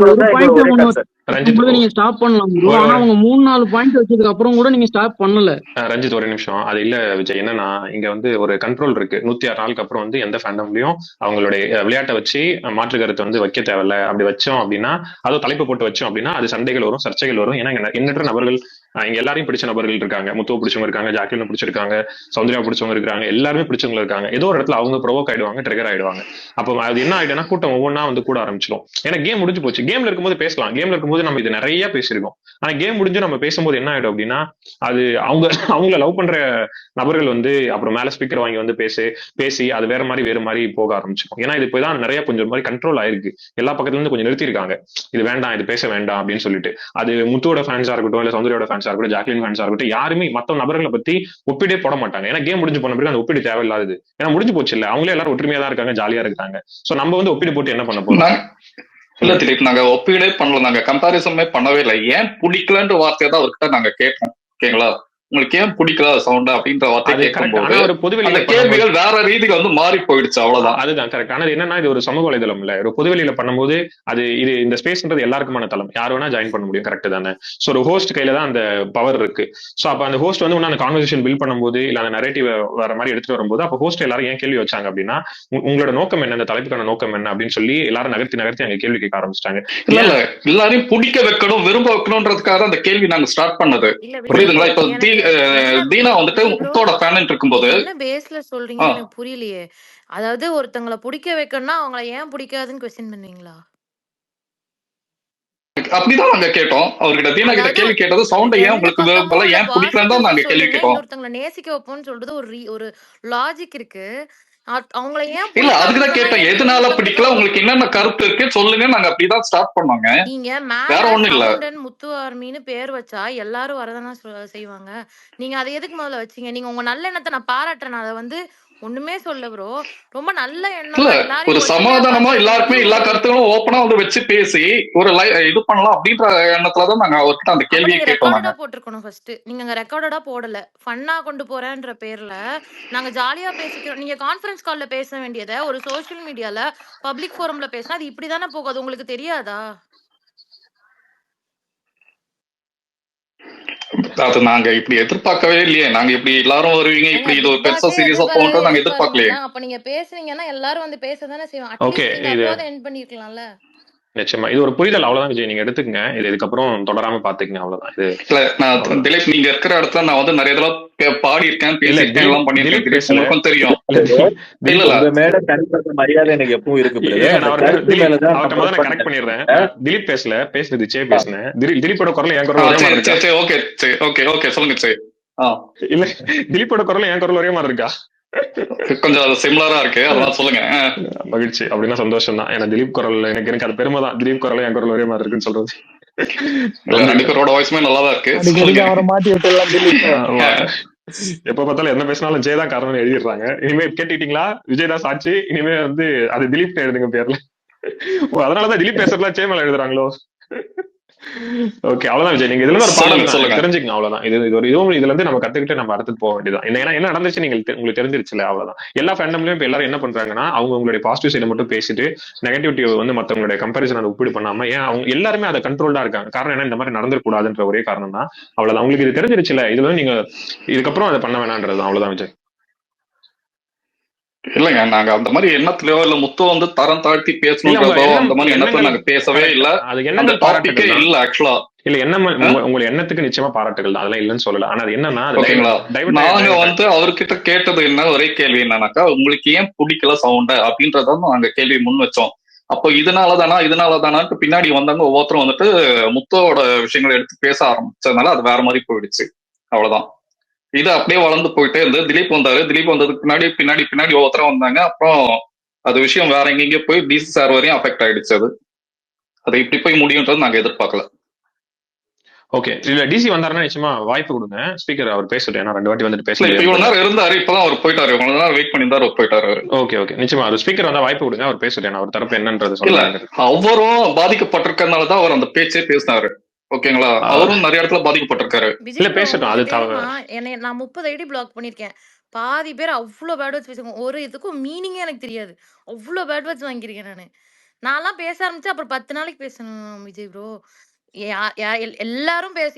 நீங்க ஸ்டாப் பண்ணலாம் ப்ரோ. ஆனா அவங்க 3-4 பாயிண்ட் வச்சதுக்கு அப்புறம் கூட நீங்க ஸ்டாப் பண்ணல.
ரஞ்சித் ஒரு நிமிஷம். அது இல்ல விஜய், என்னன்னா இங்க வந்து ஒரு கண்ட்ரோல் இருக்கு. 106 நாளுக்கு அப்புறம் வந்து எந்த ஃபேண்டம்லயும் அவங்களுடைய விளையாட்டை வச்சு மாற்று கருத்தை வந்து வைக்க தேவையில்ல. அப்படி வச்சோம் அப்படின்னா, அதோ தலைப்பு போட்டு வச்சோம் அப்படின்னா அது சண்டைகள் வரும், சர்ச்சைகள் வரும். ஏன்னா எண்ணற்ற நபர்கள் இங்க எல்லாரையும் பிடிச்ச நபர்கள் இருக்காங்க. முத்துவ பிடிச்சவங்க இருக்காங்க, ஜாக்லின் பிடிச்சிருக்காங்க, சௌந்தர்யா பிடிச்சவங்க இருக்காங்க, எல்லாருமே பிடிச்சவங்க இருக்காங்க. ஏதோ ஒரு இடத்துல அவங்க ப்ரொவோக் ஆயிடுவாங்க, ட்ரிகர் ஆயிடுவாங்க. அப்போ அது என்ன ஆயிடுனா கூட்டம் ஒவ்வொன்றா வந்து கூட ஆரம்பிச்சிடும். ஏன்னா கேம் முடிஞ்சு போச்சு. கேம்ல இருக்கும்போது பேசலாம். கேம்ல இருக்கும்போது நம்ம இது நிறைய பேசியிருக்கோம். ஆனா கேம் முடிஞ்சு நம்ம பேசும்போது என்ன ஆயிடும் அப்படின்னா, அது அவங்கள லவ் பண்ற நபர்கள் வந்து அப்புறம் மேல ஸ்பீக்கர் வாங்கி வந்து பேசி அது வேற மாதிரி போக ஆரம்பிச்சிடும். ஏன்னா இது இப்பதான் நிறைய கொஞ்சம் மாதிரி கண்ட்ரோல் ஆயிருக்கு. எல்லா பக்கத்துல இருந்து கொஞ்சம் நிறுத்திருக்காங்க. இது வேண்டாம், இது பேச வேண்டாம் அப்படின்னு சொல்லிட்டு. அது முத்துவோட ஃபேன்ஸா இருக்கட்டும், இல்ல சௌந்தர்யோட ஃபேன்ஸா இருக்கட்டும், ஜாக்லின் ஃபேன்ஸா இருக்கட்டும், யாருமே மத்த நபர்களை பத்தி ஒப்பிடே போட மாட்டாங்க. ஏன்னா கேம் முடிஞ்சு போன பிறகு அந்த ஒப்பீடு தேவையில்லாது. ஏன்னா முடிஞ்சு போச்சு இல்ல, அவங்களே எல்லாரும் ஒற்றுமையா தான் இருக்காங்க, ஜாலியா இருக்காங்க. சோ நம்ம வந்து ஒப்பீடு போட்டு என்ன பண்ண போறோம்?
இல்ல திலீப், நாங்க ஒப்பீடே பண்ணல, நாங்க கம்பாரிசமே பண்ணவே இல்லை. ஏன் பிடிக்கலன்ற வார்த்தையை தான் அவர்கிட்ட நாங்க கேட்டோம். ஓகேங்களா, உங்களுக்கு ஏன் பிடிக்கல சவுண்ட் அப்படின்ற வார்த்தை கேட்கும்போது அந்த கேள்விகள் வேற ரீதியில வந்து மாறி போயிடுச்சு. அவ்வளவுதான்.
அதுதான் கரெக்ட். ஆனா என்னன்னா இது ஒரு சமூக வலைதளம் இல்ல, ஒரு பொதுவெளியில பண்ணும்போது அது இது இந்த ஸ்பேஸ்ன்றது எல்லாருக்குமான தளம், யார் வேணா ஜாயின் பண்ண முடியும். கரெக்ட் தானே? சோ ஒரு ஹோஸ்ட் கையில தான் அந்த பவர் இருக்கு. சோ அப்ப அந்த ஹோஸ்ட் வந்து அந்த கான்வர்சேஷன் பில்ட் பண்ணும்போது இல்ல அந்த நரேட்டிவ் வர மாதிரி எடுத்துட்டு வரும்போது அப்ப ஹோஸ்ட் எல்லாரும் ஏன் கேள்வி வச்சாங்க அப்படின்னா, உங்களோட நோக்கம் என்ன, இந்த தலைப்புக்கான நோக்கம் என்ன அப்படின்னு சொல்லி எல்லாரும் நகர்த்தி அங்க கேள்வி கேட்க ஆரம்பிச்சிட்டாங்க.
இல்ல எல்லாரையும் பிடிக்க வைக்கணும், விரும்ப வைக்கணும்ன்றதுக்காக அந்த கேள்வி நாங்க ஸ்டார்ட் பண்ணது. புரியுதுங்களா? இப்ப தீனா வந்துட்டு முத்தோட ஃபேன் இருக்கும்போது
என்ன பேஸ்ல சொல்றீங்க எனக்கு புரியலையே. அதாவது ஒருத்தங்களை பிடிக்க வைக்கணும்னா அவங்கள ஏன் பிடிக்காதுன்னு क्वेश्चन பண்ணுவீங்களா?
அப்படிதான் நாங்க கேட்டோம் அவர்கிட்ட. தீனா கிட்ட கேள்வி கேட்டது சவுண்ட் ஏன் உங்களுக்கு விரும்பல, ஏன் பிடிக்கலன்னு தான் நாங்க கேள்வி கேட்டோம்.
ஒருத்தங்களை நேசிக்க வைப்போம்னு சொல்றது ஒரு லாஜிக் இருக்கு. அவங்கள ஏன்
இல்ல அதுக்குதான் கேட்டேன், எதனால பிடிக்கல, உங்களுக்கு என்னென்ன கருத்து இருக்கு சொல்லுங்க. நாங்க அப்படிதான் ஸ்டார்ட் பண்ணோங்க.
நீங்க
வேற ஒண்ணும் இல்ல.
முத்து ஆர்மின்னு பேர் வச்சா எல்லாரும் வரதானா செய்வாங்க. நீங்க அதை எதுக்கு முதல்ல வச்சீங்க? நீங்க உங்க நல்ல எண்ணத்தை நான் பாராட்டுறேன். அதை வந்து ஒண்ணுமே சொல்ல ப்ரோ, ரொம்ப நல்ல எண்ணம்.
ஒரு சமாதானமா எல்லாருக்குமே எல்லா கருத்துகளும் ஓப்பனா வந்து வச்சு பேசி ஒரு இது பண்ணலாம் அப்படின்ற எண்ணத்துலதான் நாங்க அவர்கிட்ட அந்த கேள்வியை கேட்டோம்.
போட்டிருக்கணும் ஃபர்ஸ்ட். நீங்க ரெக்கார்டடா போடல, ஃபன்னா கொண்டு போறேன்ற பேர்ல நாங்க ஜாலியா பேசிக்கிறோம். நீங்க கான்ஃபரன்ஸ் கால்ல பேச வேண்டியதை ஒரு சோசியல் மீடியால பப்ளிக் ஃபோரம்ல பேசினா அது இப்படிதானே போகாது, உங்களுக்கு தெரியாதா?
அது நாங்க இப்படி எதிர்பார்க்கவே இல்லையே. நாங்க இப்படி எல்லாரும் வருவீங்க, இப்படி இது ஒரு பெருசா சீரியஸா போகணும் நாங்க எதிர்பார்க்கலையே.
அப்ப நீங்க பேசுனீங்கன்னா எல்லாரும் வந்து பேசதானே செய்வாங்க. அட்லீஸ்ட் நீங்க அப்போத எண்ட் பண்ணிருக்கலாம்ல.
நிச்சயமா இது ஒரு புரிதல், அவ்வளவுதான் விஜய். நீங்க எடுத்துக்கங்க, இது இதுக்கப்புறம் தொடராம பாத்துக்கங்க, அவ்வளவுதான். இது
இல்ல நான் திலீப் நீங்க இருக்கிற இடத்துல நான் வந்து நிறைய தடவை பாடி இருக்கேன், பேசியிருக்கேன், எல்லாம் பண்ணிருக்கேன், உங்களுக்கும் தெரியும்.
மரியாதை எனக்கு எப்பவும் இருக்கு.
கனெக்ட் பண்ணிடுறேன். திலீப் பேசுறது சே பேசுனேன். திலீப்போட குரல் என் குரல் ஒரே மாதிரி இருக்கா?
ஓகே சொல்லுங்க சே.
இல்ல திலீப்போட குரல் என் குரல் ஒரே மாதிரி இருக்கா?
கொஞ்சம் சிமிலரா இருக்கு, அதெல்லாம் சொல்லுங்க.
மகிழ்ச்சி, அப்படின்னா சந்தோஷம் தான். ஏன்னா திலீப் குரல் எனக்கு அது பெருமை தான். திலீப் குரல் என் குரல் ஒரே மாதிரி இருக்குன்னு சொல்றது.
ரெண்டு பேரோட வாய்ஸுமே நல்லாதான் இருக்கு.
எப்ப பார்த்தாலும் என்ன பேசினாலும் ஜெய் தான் காரணம் எழுதிடுறாங்க. இனிமே கேட்டுக்கிட்டீங்களா, விஜய் தான் சாட்சி. இனிமே வந்து அது திலீப் எழுதுங்க பேர்ல. அதனாலதான் திலீப் பேசுறதுலாம் ஜெய் மேல எழுதுறாங்களோ? ஓகே, அவ்வளவுதான் விஜய். நீங்க இதுல இருந்து ஒரு பாடம்
சொல்லுங்க
தான்
சொல்லுங்க.
தெரிஞ்சுக்கணும், அவ்வளவுதான். இது ஒரு இதுவும் இதுல இருந்து நம்ம கத்துக்கிட்டு நம்ம அடுத்து போக வேண்டியதான். ஏன்னா என்ன நடந்துச்சு உங்களுக்கு தெரிஞ்சிருச்சுல, அவ்வளவுதான். எல்லா ஃபேண்டம்லயும் இப்ப எல்லாரும் என்ன பண்றாங்கன்னா, அவங்களுடைய பாசிட்டிவ் சைட மட்டும் பேசிட்டு நெகட்டிவிட்டி வந்து மத்தவங்களுடைய கம்பேரிசன் ஒப்பீடு பண்ணாம, ஏன் அவங்க எல்லாருமே அதை கண்ட்ரோல்டா இருக்காங்க. காரணம் என்ன, இந்த மாதிரி நடந்துக்கூடாதுன்ற ஒரே காரணம் தான். அவ்வளவுதான். உங்களுக்கு இது தெரிஞ்சிருச்சுல, இதுல நீங்க இதுக்கப்புறம் அதை பண்ண வேணான்றது அவ்வளவுதான் விஜய்.
இல்லங்க, நாங்க அந்த மாதிரி எண்ணத்திலயோ இல்ல முத்து வந்து தரம் தாழ்த்தி பேசணுங்கிறதோ அந்த மாதிரி எண்ணத்துல நாங்க பேசவே இல்ல.
அது
அந்த
எண்ணங்கள்
டாபிக்கே
பாராட்டுகள்
இல்ல ஆக்சுவலா.
இல்ல என்ன உங்க எண்ணத்துக்கு நிச்சயமா பாராட்டுகள் தான், அதெல்லாம் இல்லைன்னு சொல்லல. ஆனா அது என்னன்னா,
ஓகேங்களா, நாங்க வந்து அவர்கிட்ட கேட்டது என்ன ஒரே கேள்வி என்னன்னாக்கா, உங்களுக்கு ஏன் பிடிக்கல சவுண்ட அப்படின்றத நாங்க கேள்வி முன் வச்சோம். அப்போ இதனாலதானான்ட்டு பின்னாடி வந்தாங்க ஒவ்வொருத்தரும் வந்துட்டு முத்தோட விஷயங்களை எடுத்து பேச ஆரம்பிச்சதுனால அது வேற மாதிரி போயிடுச்சு. அவ்வளவுதான். இது அப்படியே வளர்ந்து போயிட்டே இருந்து திலீப் வந்தாரு. திலீப் வந்ததுக்கு பின்னாடி ஒவ்வொருத்தரம் வந்தாங்க. அப்புறம் அது விஷயம் வேற எங்கெங்க போய் டிசி சார் வரையும் அஃபெக்ட் ஆயிடுச்சு. அது இப்படி போய் முடியும்ன்றது நாங்க எதிர்பார்க்கல.
ஓகே, இல்ல டிசி வந்தாருன்னா நிச்சயமா வாய்ப்பு கொடுங்க. ஸ்பீக்கர் அவர் பேசிட்டு, ஏன்னா 2 வாட்டி வந்துட்டு பேசல.
இவ்வளவு நேரம் இருந்தாரு, இப்பதான் அவர் போயிட்டாரு. இவ்வளவு நேரம் வெயிட் பண்ணியிருந்தாரு, அவர் போயிட்டாரு.
ஓகே, நிச்சயமா அவர் ஸ்பீக்கர் வந்தா வாய்ப்பு கொடுங்க, அவர் பேசிட்டு, அவர் தரப்பு என்னன்றது
இல்ல.
சொல்லுங்க.
அவரும் பாதிக்கப்பட்டிருக்கனாலதான் அவர் அந்த பேச்சே பேசினாரு. ஓகேங்களா, அவரும் நிறைய இடத்துல பாதிக்கப்பட்டிருக்காரு.
இல்ல பேசட்டும், அது
நான் 30 ஐடி பிளாக் பண்ணிருக்கேன். பாதி பேர் அவ்வளவு பேட் வேர்ட்ஸ் பேசுவாங்க. ஒரு இதுக்கும் மீனிங்கே எனக்கு தெரியாது. அவ்வளவு பேட் வேர்ட்ஸ் வாங்கியிருக்கேன் நான்லாம் பேச ஆரம்பிச்சா அப்புறம் 10 நாளைக்கு பேசணும் விஜய் ப்ரோ.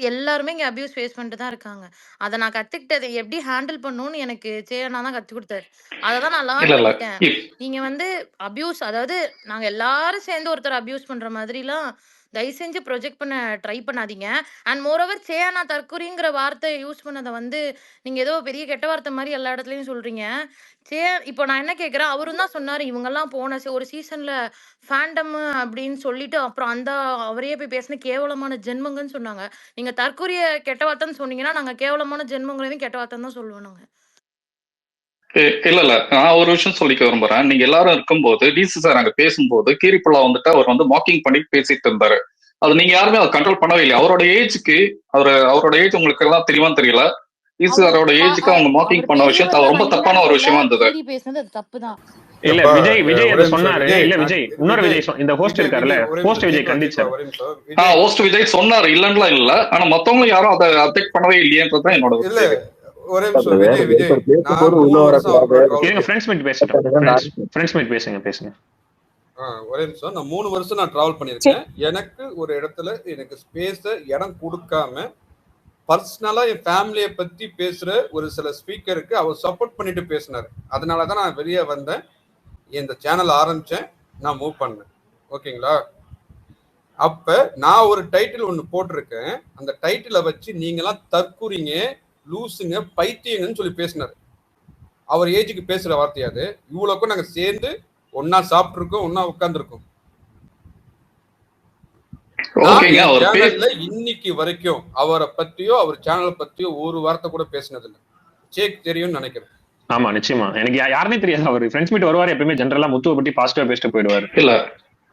எல்லாருமே இங்க அபியூஸ் ஃபேஸ் பண்ணிட்டு தான் இருக்காங்க. அதை நான் கத்துக்கிட்டது எப்படி ஹேண்டில் பண்ணணும்னு எனக்கு சேனா தான் கத்து கொடுத்தாரு. அததான் நான் லேர்ன் பண்ணிட்டேன். நீங்க வந்து அபியூஸ், அதாவது நாங்க எல்லாரும் சேர்ந்து ஒருத்தர் அபியூஸ் பண்ற மாதிரி எல்லாம் தயவு செஞ்சு ப்ரொஜெக்ட் பண்ண ட்ரை பண்ணாதீங்க. அண்ட் மோரோவர் சேனா தற்கொலைங்கிற வார்த்தை யூஸ் பண்ணதை வந்து நீங்க ஏதோ பெரிய கெட்ட வார்த்தை மாதிரி எல்லா இடத்துலயும் சொல்றீங்க. இப்போ நான் என்ன கேக்குறேன், அவரும் தான் சொன்னாரு இவங்கெல்லாம் போன ஒரு சீசன்ல ஃபேண்டம் அப்படின்னு சொல்லிட்டு அப்புறம் அவரையே போய் பேசின கேவலமான ஜென்மங்கன்னு சொன்னாங்க. நீங்க தற்கொலைய கெட்ட வார்த்தைன்னு சொன்னீங்கன்னா நாங்க கேவலமான ஜென்மங்களையும் கெட்ட வார்த்தைன்னு தான் சொல்லுவோம் நாங்க.
இல்ல நான் ஒரு விஷயம் சொல்லிக்க விரும்புறேன். நீங்க எல்லாரும் இருக்கும்போது டிசி சார் அங்க பேசும்போது கீரிப்புள்ளா வந்துட்டு அவர் வந்து மாக்கிங் பண்ணி பேசிட்டு இருந்தாரு. அது நீங்க யாருமே அதை கண்ட்ரோல் பண்ணவே இல்லை. அவரோட ஏஜுக்கு அவரோட ஏஜ் உங்களுக்கு எல்லாம் தெரியுமான்னு தெரியல. டிசி சாரோட ஏஜுக்கு அவங்க மாக்கிங் பண்ண விஷயம் ரொம்ப தப்பான ஒரு விஷயமா இருந்தது.
இல்ல விஜய் அதை சொன்னாரு. இல்ல விஜய் இன்னொரு விஜய் இந்த ஹோஸ்ட் இருக்காருல்ல, ஹோஸ்ட் விஜய் கண்டிச்சார்.
ஹோஸ்ட் விஜய் சொன்னாரு, இல்லன்னுலாம் இல்ல. ஆனா மத்தவங்களும் யாரும் அதை அப்டேக் பண்ணவே இல்லையன்றதுதான் என்னோட
ஒரே நிமிஷம் விஜய் ஒரே நிமிஷம். நான் 3 வருஷம் நான் டிராவல் பண்ணிருக்கேன். எனக்கு ஒரு இடத்துல எனக்கு ஸ்பேஸ இடம் கொடுக்காம பர்சனலா என் ஃபேமிலியை பத்தி பேசுற ஒரு சில ஸ்பீக்கருக்கு அவர் சப்போர்ட் பண்ணிட்டு பேசினாரு. அதனாலதான் நான் வெளியே வந்தேன், இந்த சேனல் ஆரம்பிச்சேன், நான் மூவ் பண்ணேன். ஓகேங்களா, அப்ப நான் ஒரு டைட்டில் ஒண்ணு போட்டிருக்கேன். அந்த டைட்டிலை வச்சு நீங்கெல்லாம் தற்கூறிங்க, லூசுங்க, பைத்தியங்கன்னு சொல்லி பேசினாரு. அவர் ஏஜுக்கு பேசுற வார்த்தையாது. இவ்வளவுக்கும் நாங்க சேர்ந்து ஒன்னா சாப்பிட்டு இருக்கோம், ஒன்னா உட்கார்ந்துருக்கோம். இன்னைக்கு வரைக்கும் அவரை பத்தியோ அவர் சேனலை பத்தியோ ஒரு வார்த்தை கூட பேசினதில்ல. சேக் தெரியும்னு நினைக்கிறேன்.
ஆமா நிச்சயமா, எனக்கு யாருமே தெரியாது. அவர் ஃப்ரெண்ட்ஸ் மீட் வருவார், எப்பவுமே ஜெனரலா முத்துவை பத்தி பாசிட்டிவா பேசிட்டு போயிடுவாரு.
இல்ல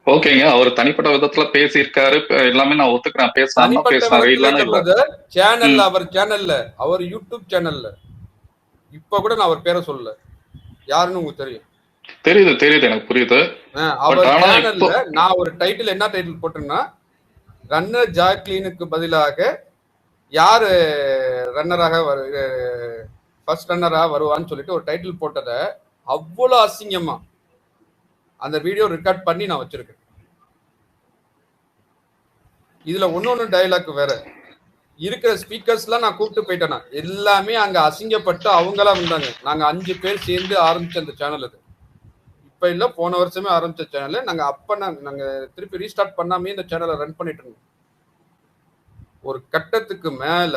ஓகேங்க, அவர் தனிப்பட்ட விதத்துல பேசியிருக்காரு, எல்லாமே நான் ஒத்துக்கிறேன்.
சேனல்ல அவர் சேனல்ல அவர் யூடியூப் சேனல்ல இப்ப கூட நான் அவர் பேரை சொல்லல. யாருன்னு உங்களுக்கு தெரியும்?
தெரியுது எனக்கு புரியுது.
அவர் சேனல்ல நான் ஒரு டைட்டில் என்ன டைட்டில் போட்டேன்னா, ரன்னர் ஜாக்லினுக்கு பதிலாக யாரு ரன்னராக ஃபர்ஸ்ட் ரன்னராக வருவான்னு சொல்லிட்டு ஒரு டைட்டில் போட்டதை அவ்வளவு அசிங்கமா அந்த வீடியோ ரெக்கார்ட் பண்ணி நான் வச்சிருக்கேன். இதுல ஒன்னொன்னு டைலாக் வேற. இருக்கிற ஸ்பீக்கர்ஸ் எல்லாம் நான் கூப்பிட்டு போயிட்டேன்னா எல்லாமே அங்க அசிங்கப்பட்டு அவங்களா வந்தாங்க. நாங்க 5 பேர் சேர்ந்து ஆரம்பிச்ச அந்த சேனல் அது. இப்ப இல்ல, போன வருஷமே ஆரம்பிச்ச சேனல். நாங்க திருப்பி ரீஸ்டார்ட் பண்ணாமே இந்த சேனலை ரன் பண்ணிட்டு இருந்தோம். ஒரு கட்டத்துக்கு மேல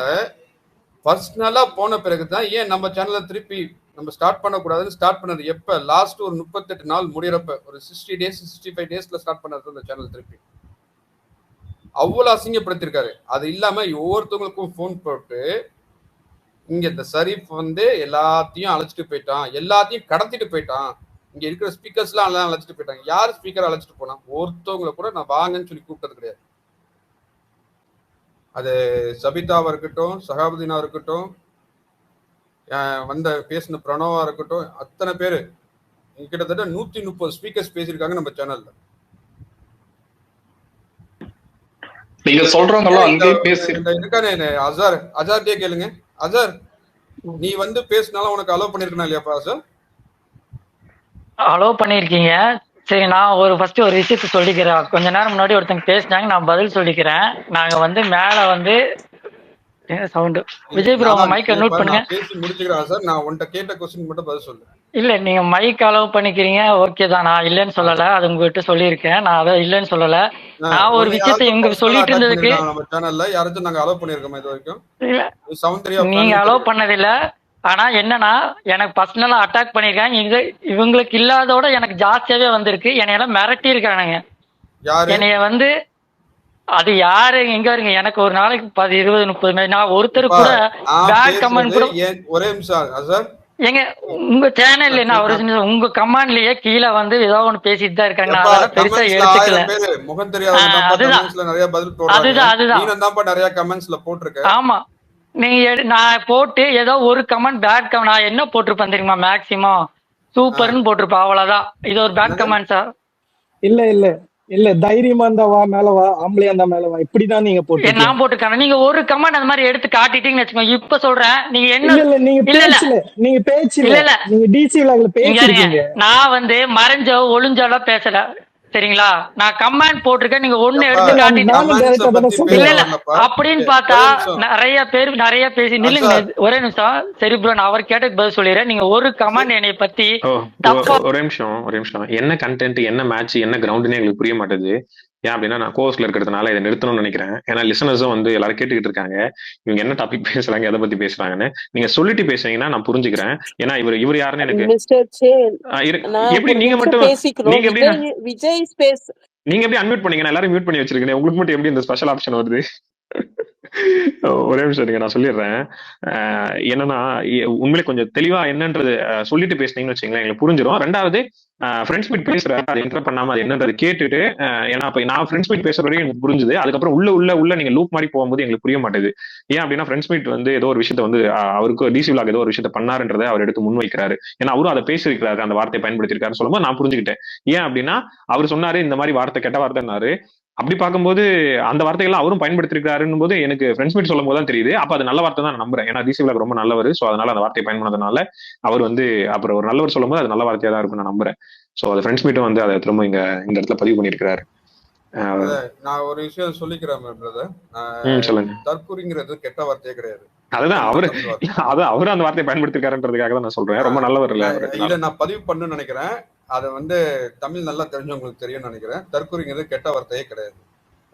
பர்சனலா போன பிறகுதான் ஏன் நம்ம சேனலை திருப்பி நம்ம ஸ்டார்ட் பண்ணக்கூடாதுன்னு ஸ்டார்ட் பண்ணது. எப்ப லாஸ்ட் ஒரு 38 நாள் முடியறப்ப ஒரு 60 days 65 daysல ஸ்டார்ட் பண்ணது அந்த சேனல். திருப்பி அவ்வளவு அசிங்கப்படுத்திருக்காரு. அது இல்லாம ஒவ்வொருத்தவங்களுக்கும் போன் போட்டு இங்க இந்த ஷரீஃப் வந்து எல்லாத்தையும் அழைச்சிட்டு போயிட்டான், எல்லாத்தையும் கடத்திட்டு போயிட்டான், இங்க இருக்கிற ஸ்பீக்கர்ஸ் எல்லாம் அழைச்சிட்டு போயிட்டாங்க. யார் ஸ்பீக்கர் அழைச்சிட்டு போனா? ஒருத்தவங்களை கூட நான் வாங்கன்னு சொல்லி கூப்பிட்டது கிடையாது. அது சபிதாவா இருக்கட்டும், சகாபுதீனா இருக்கட்டும், பேசின பிரணவா இருக்கட்டும், அத்தனை பேரு கிட்டத்தட்ட 130 ஸ்பீக்கர்ஸ் பேசியிருக்காங்க நம்ம சேனல்ல.
நீங்க சொல்றவங்க எல்லாம் அங்கேயே பேசி
இருக்கானே அசார்ட்டே கேளுங்க. அசார், நீ வந்து பேசினாலும் உனக்கு அலோவ் பண்ணிருக்கா இல்லையாப்பா அசார்?
அலோவ் பண்ணிருக்கீங்க. சரி, நான் ஃபர்ஸ்ட் ஒரு விஷயத்த சொல்லிக்கிறேன். கொஞ்ச நேரம் முன்னாடி ஒருத்தங்க பேசினாங்க, நான் பதில் சொல்லிக்கிறேன். நாங்க வந்து மேல வந்து சவுண்ட் விஜய் ப்ரோ உங்க மைக்க நோட் பண்ணுங்க.
பேசி முடிச்சுக்கிறேன் சார். நான் உன்கிட்ட கேட்ட क्वेश्चन மட்டும் பதில் சொல்லு.
இல்ல, நீங்க மைக் அலோவ் பண்ணிக்கிறீங்க, ஓகே தான். நான் இல்லன்னு சொல்லல, அது உங்ககிட்ட சொல்லியிருக்கேன். நான் அதை இல்லன்னு சொல்லல. நான் ஒரு விஷயத்தை இவங்க சொல்லிட்டு இருந்ததுக்கு
நம்ம சேனல்ல யாராச்சும் நாங்க அலோவ் பண்ணிருக்கோமா இது வரைக்கும்?
இல்ல,
சௌந்தர்யா
நீங்க அலோவ் பண்ணதில்ல. ஆனா என்னன்னா, எனக்கு பர்சனலா அட்டாக் பண்ணிருக்காங்க. இவங்களுக்கு இல்லாதோட எனக்கு ஜாஸ்தியாவே வந்திருக்கு. என்னையெல்லாம் மிரட்டி இருக்கானுங்க. என்னைய வந்து அது யாரு எங்க வருங்க, எனக்கு ஒரு நாளைக்கு 10, 20, 30 நான் ஒருத்தர் கூட பேட் கமெண்ட் கூட.
ஒரே நிமிஷம் அசார்,
எங்க உங்க சேனல்ல என்ன ஒரு உங்க கமெண்ட்லயே கீழே வந்து ஏதோ ஒண்ணு பேசிட்டு தான் இருக்காங்க. நான் அதெல்லாம் பெருசா எடுத்துக்கல.
முகம் தெரியாத நிறைய பதில் போடுறாங்க. அதுதான் நிறைய கமெண்ட்ஸ்ல போட்டிருக்கேன்.
ஆமா, நீங்க நான் போட்டு ஏதோ ஒரு கமெண்ட் பேட் கமெண்ட் நான் என்ன போட்டிருப்பேன் தெரியுமா? மேக்சிமம் சூப்பர்னு போட்டிருப்பேன், அவ்வளவுதான். இது ஒரு பேட் கமெண்ட்ஸா?
இல்ல தைரியமா இருந்தா வா மேல வா, ஆம்பளையா இருந்தா மேல வா, இப்படிதான் நீங்க போட்டு
நான் போட்டுருக்கேன். நீங்க ஒரு கமெண்ட் அந்த மாதிரி எடுத்து காட்டிட்டீங்கன்னு வச்சுக்கோங்க. இப்ப சொல்றேன், நீங்க என்ன
நீங்க பேச்சுல நீங்க டிசி விலாக்ல பேசிருக்கீங்க.
நான் வந்து மறைஞ்சோ ஒளிஞ்சோலாம் பேசல, சரிங்களா? நான் கமெண்ட் போட்டிருக்கேன், நீங்க ஒண்ணு எடுத்து காட்டிட்டு இல்ல இல்ல அப்படின்னு பார்த்தா நிறைய பேசி நில்லுங்க. ஒரே நிமிஷம். சரி ப்ரோ, நான் அவர் கேட்டதுக்கு பதில் சொல்லிடுறேன். நீங்க ஒரு கமெண்ட் என்னை பத்தி
ஒரே நிமிஷம். என்ன கண்டென்ட், என்ன மேட்ச், என்ன கிரவுண்ட்னே எங்களுக்கு புரிய மாட்டேது. ஏன் அப்படின்னா, நான் கோர்ஸ்ல இருக்கிறதுனால இதை நிறுத்தணும்னு நினைக்கிறேன். ஏன்னா லிசனர்ஸும் வந்து எல்லாரும் கேட்டுக்கிட்டு இருக்காங்க, இவங்க என்ன டாபிக் பேசுறாங்க, எதை பத்தி பேசுறாங்கன்னு. நீங்க சொல்லிட்டு பேசுறீங்கன்னா நான் புரிஞ்சுக்கிறேன். ஏன்னா இவர் யாருன்னு எனக்கு எப்படி நீங்க மட்டும் நீங்க எப்படி அன்மியூட் பண்ணீங்க? எல்லாரும் மியூட் பண்ணி வச்சிருக்கேன், உங்களுக்கு மட்டும் எப்படி இந்த ஸ்பெஷல் ஆப்ஷன் வருது? ஒரே நிமிஷம் இருங்க, நான் சொல்லிடுறேன். என்னன்னா, உண்மையிலே கொஞ்சம் தெளிவா என்னன்றது சொல்லிட்டு பேசுனீங்கன்னு வச்சுங்களேன், எங்களுக்கு புரிஞ்சிடும். ரெண்டாவது, ஃப்ரெண்ட்ஸ் மீட் பேசுறேன், அதை என்டர் பண்ணாம அது என்னன்றது கேட்டுட்டு, ஏன்னா இப்ப நான் ஃப்ரெண்ட்ஸ் மீட் பேசுற வரைக்கும் எனக்கு புரிஞ்சுது. அதுக்கப்புறம் உள்ள நீங்க லூப் மாதிரி போகும்போது எங்களுக்கு புரிய மாட்டேது. ஏன் அப்படின்னா, ஃப்ரெண்ட்ஸ் மீட் வந்து ஏதோ ஒரு விஷயத்த வந்து அவருக்கு டிசி விலாக் ஏதோ ஒரு விஷயத்த பண்ணாருன்றதை அவர் எடுத்து முன்வைக்கிறாரு. ஏன்னா அவரும் அதை பேசியிருக்கிறாரு, அந்த வார்த்தையை பயன்படுத்திருக்காருன்னு சொல்லும்போது நான் புரிஞ்சுக்கிட்டேன். ஏன் அப்படின்னா, அவர் சொன்னாரு இந்த மாதிரி வார்த்தை கெட்ட வார்த்தைன்னாரு. அப்படி பார்க்கும்போது அந்த வார்த்தைகள்லாம் அவரும் பயன்படுத்திருக்காருன்னு போது எனக்கு ஃப்ரெண்ட்ஸ் மீட் சொல்லும் போது தான் தெரியுது. அப்ப அது நல்ல வார்த்தை தான் நான் நம்புறேன். ஏன்னா டிசி விலாக் ரொம்ப நல்லவர். சோ அதனால அந்த வார்த்தையை பயன்படுத்தினால அவர் வந்து அப்புறம் ஒரு நல்லவர் சொல்லும் போது அது நல்ல வார்த்தையா தான் இருக்கும் நான் நம்புறேன். சோ அது ஃப்ரெண்ட்ஸ் மீட்டும் வந்து அதை திரும்ப இந்த இடத்துல பதிவு பண்ணிருக்காரு.
நான் ஒரு விஷயம் சொல்லிக்கிறேன் பிரதர்.
சொல்லுங்க.
தற்கூரிங்கிறது கெட்ட வார்த்தையே கிடையாது.
அதுதான் அவரு அந்த வார்த்தையை பயன்படுத்திருக்காருன்றதுக்காக தான் நான் சொல்றேன். ரொம்ப நல்லவர் இல்ல,
நான் பதிவு பண்ணுன்னு நினைக்கிறேன். அதை வந்து தமிழ் நல்லா தெரிஞ்சவங்களுக்கு தெரியும்னு நினைக்கிறேன். தற்கூரிங்கிறது கெட்ட வார்த்தையே கிடையாது.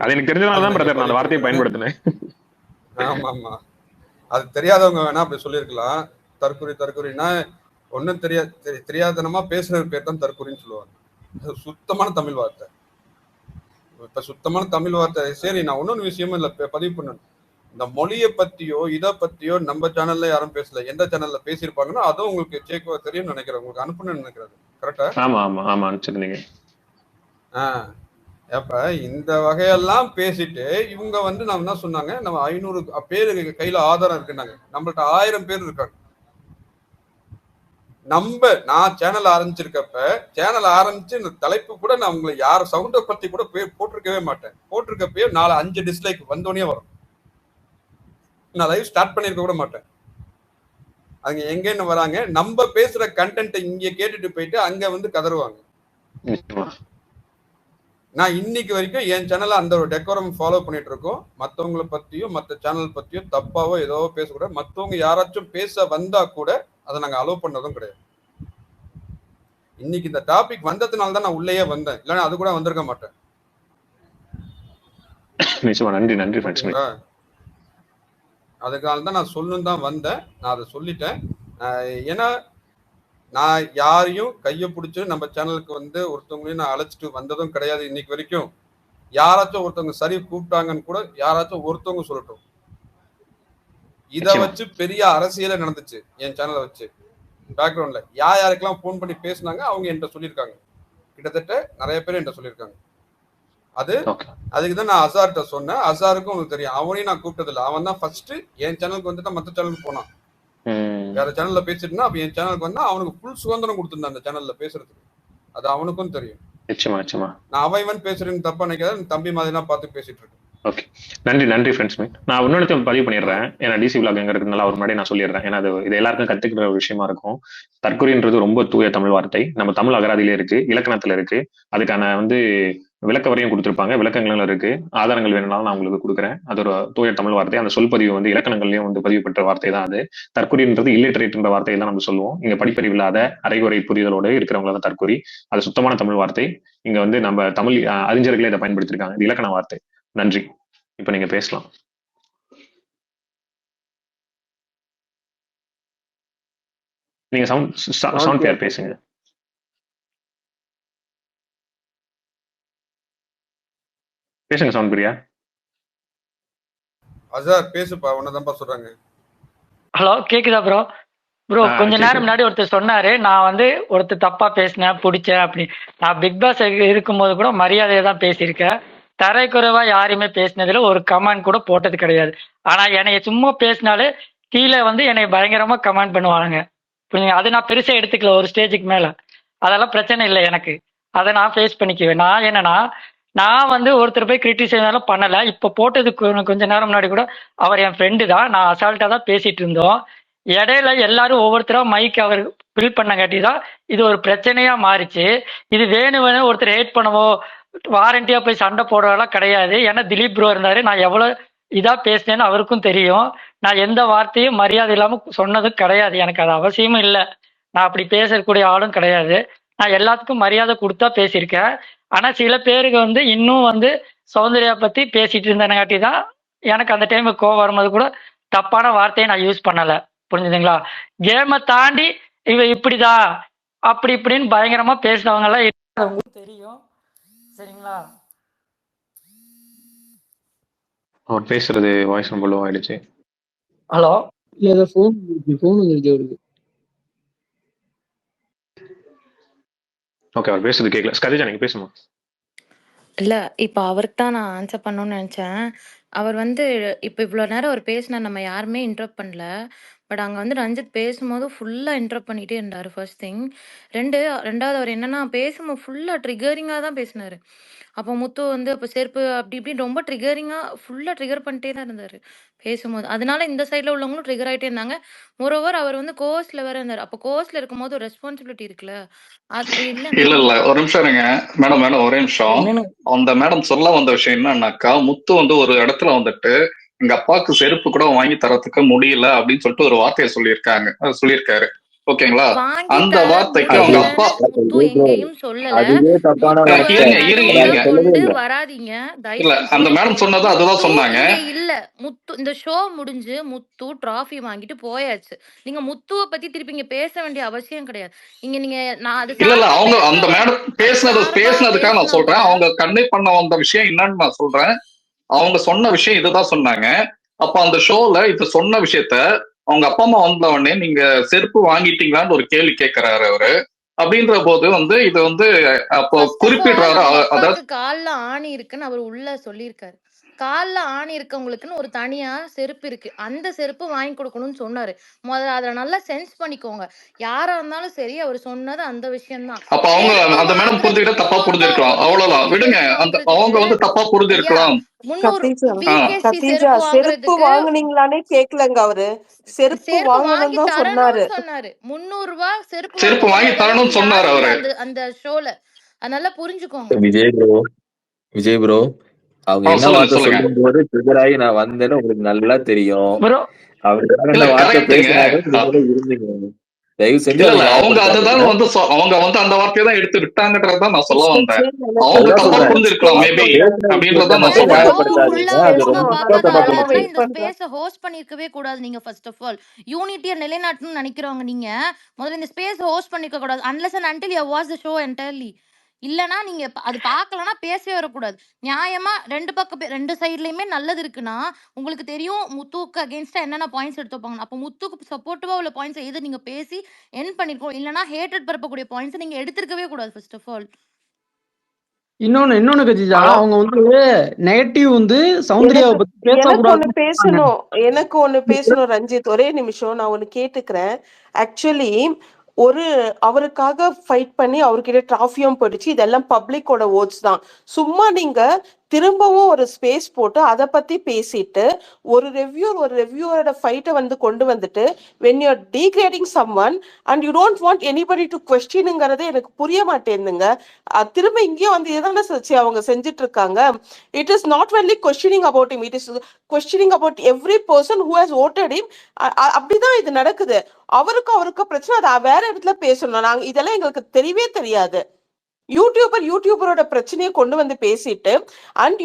அது எனக்கு தெரிஞ்சதுனாலதான் பிரதர் நான் அந்த வார்த்தையை பயன்படுத்தினேன்.
ஆமா, அது தெரியாதவங்க வேணா அப்படி சொல்லியிருக்கலாம். தற்கூரினா ஒன்னும் தெரியாதனமா பேசுற பேர் தான் தற்கூரின்னு சொல்லுவாங்க. சுத்தமான தமிழ் வார்த்தை. இப்ப சுத்தமான தமிழ் வார்த்தை. சரி, நான் ஒன்னொன்னு விஷயமும் இல்ல பதிவு பண்ணணும். இந்த மொழியை பத்தியோ இதை பத்தியோ நம்ம சேனல்ல யாரும் பேசல. எந்த சேனல்ல பேசியிருப்பாங்கன்னா அதுவும் உங்களுக்கு சேக்குவா தெரியும் நினைக்கிறேன், உங்களுக்கு அனுப்பணும்னு நினைக்கிறது. கரெக்டா?
ஆமா ஆமா ஆமா அனுப்பிச்சிருந்தீங்க.
அப்ப இந்த வகையெல்லாம் பேசிட்டு இவங்க வந்து நம்ம என்ன சொன்னாங்க, நம்ம 500 பேரு கையில ஆதாரம் இருக்குன்னாங்க. நம்மள்ட்ட 1000 பேர் இருக்காங்க. நான் சேனல் ஆரம்பிச்சிருக்கப்ப சேனல் ஆரம்பிச்சு இந்த தலைப்பு கூட நான் உங்களை யார் சவுண்டை பத்தி கூட போட்டிருக்கவே மாட்டேன். போட்டிருக்கப்பயே 4-5 டிஸ்லைக் வந்தோடனே வரும். நான் லைவ் ஸ்டார்ட் பண்ணிருக்க கூட மாட்டேன். அங்க எங்கன்னு வராங்க, நம்ம பேசுற கண்டென்ட் இங்க கேட்டுட்டு போயிட்டு அங்க வந்து கதறுவாங்க. நான் இன்னைக்கு வரைக்கும் என் சேனல்ல அந்த ஒரு டெக்கோரம் ஃபாலோ பண்ணிட்டு இருக்கோம். மத்தவங்களை பத்தியும் மத்த சேனல் பத்தியும் தப்பாவோ ஏதோ பேசக்கூடாது. மத்தவங்க யாராச்சும் பேச வந்தா கூட அதை நாங்க அலோவ் பண்ணதும் கிடையாது. இன்னைக்கு இந்த டாபிக் வந்ததுனால தான் நான் உள்ளேயே வந்தேன், இல்லைன்னா அது கூட வந்திருக்க மாட்டேன்.
நன்றி.
அதுக்காக தான் நான் சொல்லணும் தான் வந்தேன். நான் அதை சொல்லிட்டேன். ஏன்னா நான் யாரையும் கையை பிடிச்சி நம்ம சேனலுக்கு வந்து ஒருத்தவங்களையும் நான் அழைச்சிட்டு வந்ததும் கிடையாது இன்னைக்கு வரைக்கும். யாராச்சும் ஒருத்தவங்க சரி கூப்பிட்டாங்கன்னு கூட யாராச்சும் ஒருத்தவங்க சொல்லட்டும். இதை வச்சு பெரிய அரசியல நடந்துச்சு என் சேனலை வச்சு. பேக்ரவுண்ட்ல யாருக்கெல்லாம் போன் பண்ணி பேசினாங்க அவங்க என்கிட்ட சொல்லியிருக்காங்க. கிட்டத்தட்ட நிறைய பேர் என்கிட்ட சொல்லியிருக்காங்க. அதுக்குதான் நான் அசார்கிட்ட சொன்னேன். அசாருக்கும் உங்களுக்கு தெரியும், அவனையும் நான் கூப்பிட்டது இல்லை. அவன் தான் ஃபர்ஸ்ட் என் சேனலுக்கு வந்துட்டு மற்ற சேனலுக்கு போனான். வேற சேனல்ல பேசிட்டுனா அப்ப என் சேனலுக்கு வந்தா அவனுக்கு ஃபுல் சுதந்திரம் கொடுத்துருந்தான் அந்த சேனல்ல பேசுறதுக்கு. அது அவனுக்கும் தெரியும். நான் அவன் பேசுறேன்னு தப்பா நினைக்காத, தம்பி மாதிரி எல்லாம் பார்த்து பேசிட்டு இருக்கேன்.
ஓகே, நன்றி ஃப்ரெண்ட்ஸ். நான் இன்னொன்னு பதிவு பண்ணிடுறேன். ஏன்னா டிசி விளாக்ங்கிறதுனால அவர் முன்னாடி நான் சொல்லிடுறேன். ஏன்னா இது எல்லாருக்கும் கத்துக்கிற ஒரு விஷயமா இருக்கும். தற்கொலைன்றது ரொம்ப தூய தமிழ் வார்த்தை. நம்ம தமிழ் அகராதியிலே இருக்கு, இலக்கணத்துல இருக்கு. அதுக்கான விளக்க வரையும் கொடுத்திருப்பாங்க, விளக்கங்களும் இருக்கு. ஆதாரங்கள் வேணும்னாலும் நான் உங்களுக்கு கொடுக்குறேன். அது ஒரு தூய தமிழ் வார்த்தை. அந்த சொல் பதிவு இலக்கணங்கள்லயும் பதிவு பெற்ற வார்த்தை தான் அது. தற்கொலைன்றது இல்லிட்டரேட்ன்ற வார்த்தையை தான் நம்ம சொல்லுவோம். இங்க படிப்பறிவு இல்லாத அரைகுறை புரிதலோடு இருக்கிறவங்க தான் தற்கொலை. அது சுத்தமான தமிழ் வார்த்தை. இங்க நம்ம தமிழ் அறிஞர்களே இதை பயன்படுத்திருக்காங்க. இது இலக்கண வார்த்தை. நன்றி. இப்ப நீங்க பேசலாம். நீங்க சவுண்ட் கிளியர் பேசுங்க. பேசுங்க சவுண்ட் பிரியா.
அசார் பேசுப்பா, உன்னதான்ப்பா சொல்றாங்க.
ஹலோ, கேக்குதா ப்ரோ? கொஞ்ச நேரம் முன்னாடி ஒருத்தர் சொன்னாரு, நான் ஒருத்தர் தப்பா பேசினேன் பிடிச்சேன் அப்படி. நான் பிக் பாஸ் இருக்கும்போது கூட மரியாதையை தான் பேசியிருக்கேன். தரைக்குறைவா யாருமே பேசினதுல ஒரு கமெண்ட் கூட போட்டது கிடையாது. ஆனா என்னைய சும்மா பேசினாலே கீழே என்னை பயங்கரமா கமெண்ட் பண்ணுவாங்க. புரியுங்க? அது நான் பெருசா எடுத்துக்கல ஒரு ஸ்டேஜுக்கு மேல. அதெல்லாம் பிரச்சனை இல்லை எனக்கு. அதை நான் ஃபேஸ் பண்ணிக்குவேன். நான் என்னன்னா, நான் ஒருத்தர் போய் கிரிட்டிசைஸ் பண்ணல. இப்ப போட்டதுக்கு கொஞ்ச நேரம் முன்னாடி கூட அவர் என் ஃப்ரெண்டு தான். நான் அசால்ட்டா தான் பேசிட்டு இருந்தோம். இடையில எல்லாரும் ஒவ்வொருத்தரா மைக் அவர் ஃபில் பண்ணங்காட்டி தான் இது ஒரு பிரச்சனையா மாறிச்சு. இது வேணும் ஒருத்தர் ஹேட் பண்ணவோ வாரண்டியா போய் சண்டை போடுறதெல்லாம் கிடையாது. ஏன்னா திலீப் ப்ரோ இருந்தாரு. நான் எவ்வளவு இதா பேசினேன்னு அவருக்கும் தெரியும். நான் எந்த வார்த்தையும் மரியாதை இல்லாம சொன்னதும் கிடையாது. எனக்கு அது அவசியமும் இல்லை. நான் அப்படி பேசக்கூடிய ஆளும் கிடையாது. நான் எல்லாத்துக்கும் மரியாதை கொடுத்தா பேசியிருக்கேன். ஆனா சில பேருக்கு இன்னும் சௌந்தர்யா பத்தி பேசிட்டு இருந்தேனங்காட்டி தான் எனக்கு அந்த டைம் கோவம் வரும்போது கூட தப்பான வார்த்தையை நான் யூஸ் பண்ணல. புரிஞ்சுதுங்களா? கேமை தாண்டி இவ இப்படிதான் அப்படி இப்படின்னு பயங்கரமா பேசினவங்க எல்லாம் உங்களுக்கு தெரியும். சரிங்களா?
அவர் பேசுறது வாய்ஸ் ரொம்ப லோ ஆயிடுச்சு.
ஹலோ,
இல்ல ஃபோன் வந்துருச்சு அவருக்கு.
ஓகே, அவர் பேசுறது கேட்கல. ஸ்கரிஜா நீங்க பேசுமா?
இல்ல, இப்ப அவருக்கு தான் நான் ஆன்சர் பண்ணணும்னு நினைச்சேன். அவர் இப்ப இவ்வளவு நேரம் அவர் பேசின நம்ம யாருமே இன்டரப்ட் பண்ணல. பட் அங்க ரஞ்சித் பேசும்போது ஃபுல்லா இன்டரப்ட் பண்ணிட்டே இருந்தாரு. First thing. ரெண்டாவது அவர் என்னன்னா பேசும்போது ஃபுல்லா ட்ரிகரிங்கா தான் பேசினாரு. அப்போ முத்து அப்ப செருப்பு அப்படி இப்படின்னு ரொம்ப ட்ரிகரிங்கா ஃபுல்லா ட்ரிகர் பண்ணிட்டே தான் இருந்தாரு பேசும்போது. அதனால இந்த சைட்ல உள்ளவங்களும் ட்ரிகர் ஆயிட்டே இருந்தாங்க. மோரோவர் அவர் கோஸ்ட்ல வேற இருந்தாரு. அப்ப கோஸ்ட்ல இருக்கும்போது ஒரு ரெஸ்பான்சிபிலிட்டி இருக்குல்ல. அது
இல்ல ஒரு நிமிஷம் இருங்க மேடம், ஒரே நிமிஷம். அந்த மேடம் சொல்ல வந்த விஷயம் என்னன்னாக்கா, முத்து ஒரு இடத்துல எங்க அப்பாவுக்கு செருப்பு கூட வாங்கி தரத்துக்கு முடியல அப்படின்னு சொல்லிட்டு ஒரு வார்த்தையை சொல்லியிருக்காரு. ஓகேங்களா? அந்த வார்த்தைக்கு அவங்க அப்பா
எங்கேயும் சொல்லல. வராதீங்க
இல்ல, அந்த மேடம் சொன்னது அதுதான் சொன்னாங்க.
இல்ல முத்து இந்த ஷோ முடிஞ்சு முத்து டிராஃபி வாங்கிட்டு போயாச்சு. நீங்க முத்துவ பத்தி திருப்பி இங்க பேச வேண்டிய அவசியம் கிடையாது. நீங்க நான் அது
இல்ல அவங்க அந்த மேடம் பேசுனதுக்காக நான் சொல்றேன். அவங்க கன்வே பண்ண வந்த விஷயம் என்னன்னு நான் சொல்றேன். அவங்க சொன்ன விஷயம் இதுதான் சொன்னாங்க. அப்ப அந்த ஷோல இது சொன்ன விஷயத்த அவங்க அப்பா அம்மா வந்த உடனே நீங்க செருப்பு வாங்கிட்டீங்களான்னு ஒரு கேள்வி கேட்கிறாரு அவரு. அப்படின்ற போது இது அப்போ குறிப்பிடுறாரு.
அதாவது கால்ல ஆணி இருக்குன்னு அவர் உள்ள சொல்லியிருக்காரு. கால்ல ஆணி இருக்கவங்களுக்குன்னு ஒரு தனியா செருப்பு இருக்கு. அந்த செருப்பு வாங்கி கொடுக்கணும்னு சொன்னாரு. முதல்ல அதை நல்லா சென்ஸ் பண்ணிக்கோங்க. யாரா இருந்தாலும் சரி, அவர் சொன்னது அந்த விஷயம் தான்.
அப்ப அவங்க அந்த மேடம் புரிஞ்சுக்கிட்ட தப்பா புரிஞ்சிருக்கலாம். அவ்வளவுதான், விடுங்க. அந்த அவங்க தப்பா புரிஞ்சிருக்கலாம்.
செருப்பு வாங்குனீங்களானே கேக்கலங்க அவரு. செருப்பு வாங்கணும் தான் சொன்னாரு.
300 ரூபாய் செருப்பு
வாங்கி தரணும்னு சொன்னாரு அவரு
அந்த ஷோல. அதனால புரிஞ்சுக்கோங்க.
விஜய் ப்ரோ அவங்க என்ன வார்த்தை சொல்லும் போது ட்ரிகர் ஆகி நான் வந்தேன்னு உங்களுக்கு நல்லா தெரியும். அவருக்கு வார்த்தை பேசினாரு இருந்தீங்க. தயவு செஞ்சு
அவங்க அதுதான் அவங்க அந்த வார்த்தையை தான் எடுத்து விட்டாங்கன்றதான் நான் சொல்ல வந்தேன். அவங்க தப்பா புரிஞ்சிருக்கலாம் மேபி அப்படின்றத நான் சொல்றேன்.
இந்த ஸ்பேஸ ஹோஸ்ட் பண்ணிருக்கவே கூடாது. நீங்க ஃபர்ஸ்ட் ஆஃப் ஆல் யூனிட்டியை நிலைநாட்டணும்னு நினைக்கிறவங்க நீங்க முதல்ல இந்த ஸ்பேஸ் ஹோஸ்ட் பண்ணிக்க கூடாது. Unless and until you watch the show entirely. இல்லனா நீங்க அது பார்க்கலனா பேசவே வரக்கூடாது. நியாயமா ரெண்டு சைடுலயுமே நல்லது இருக்குன்னா உங்களுக்கு தெரியும் முத்துக்கு அகைன்ஸ்டா என்னென்ன பாயிண்ட்ஸ் எடுத்துப்பாங்க. அப்ப முத்துக்கு சப்போர்ட்டிவா உள்ள பாயிண்ட்ஸ் எது நீங்க பேசி என் பண்ணிருக்கோம். இல்லனா ஹேட்டட் பரப்பக்கூடிய பாயிண்ட்ஸ் நீங்க எடுத்துக்கவே கூடாது ஃபர்ஸ்ட் ஆஃப் ஆல்.
இன்னொன்னு கஜிஜா, அவங்க நெகட்டிவ் சௌந்தர்யாவை பத்தி பேசக்கூடாது.
எனக்கு ஒண்ணு பேசணும் ரஞ்சித். ஒரே நிமிஷம் நான் ஒண்ணு கேட்டுக்கிறேன். ஆக்சுவலி அவருக்காக ஃபைட் பண்ணி அவர்கிட்ட டிராஃபியும் போயிடுச்சு. இதெல்லாம் பப்ளிக்கோட ஓட்ஸ் தான். சும்மா நீங்க திரும்பவும் ஒரு ஸ்பேஸ் போட்டு அதை பத்தி பேசிட்டு ஒரு ரெவ்யூரோட ஃபைட்டை வந்து கொண்டு வந்துட்டு when you're degrading someone and you don't want anybody to questionங்கிறது எனக்கு புரிய மாட்டேங்குதுங்க. திரும்ப இங்கேயும் வந்து எதான அவங்க செஞ்சுட்டு இருக்காங்க. It is not only questioning about him, it is questioning about every person who has voted him. அப்படிதான் இது நடக்குது. அவருக்கு பிரச்சனை, அதை வேற இடத்துல பேசணும். நாங்க இதெல்லாம் எங்களுக்கு தெரியவே தெரியாது. யூடியூபரோட பிரச்சனையை கொண்டு வந்து பேசிட்டு அண்ட்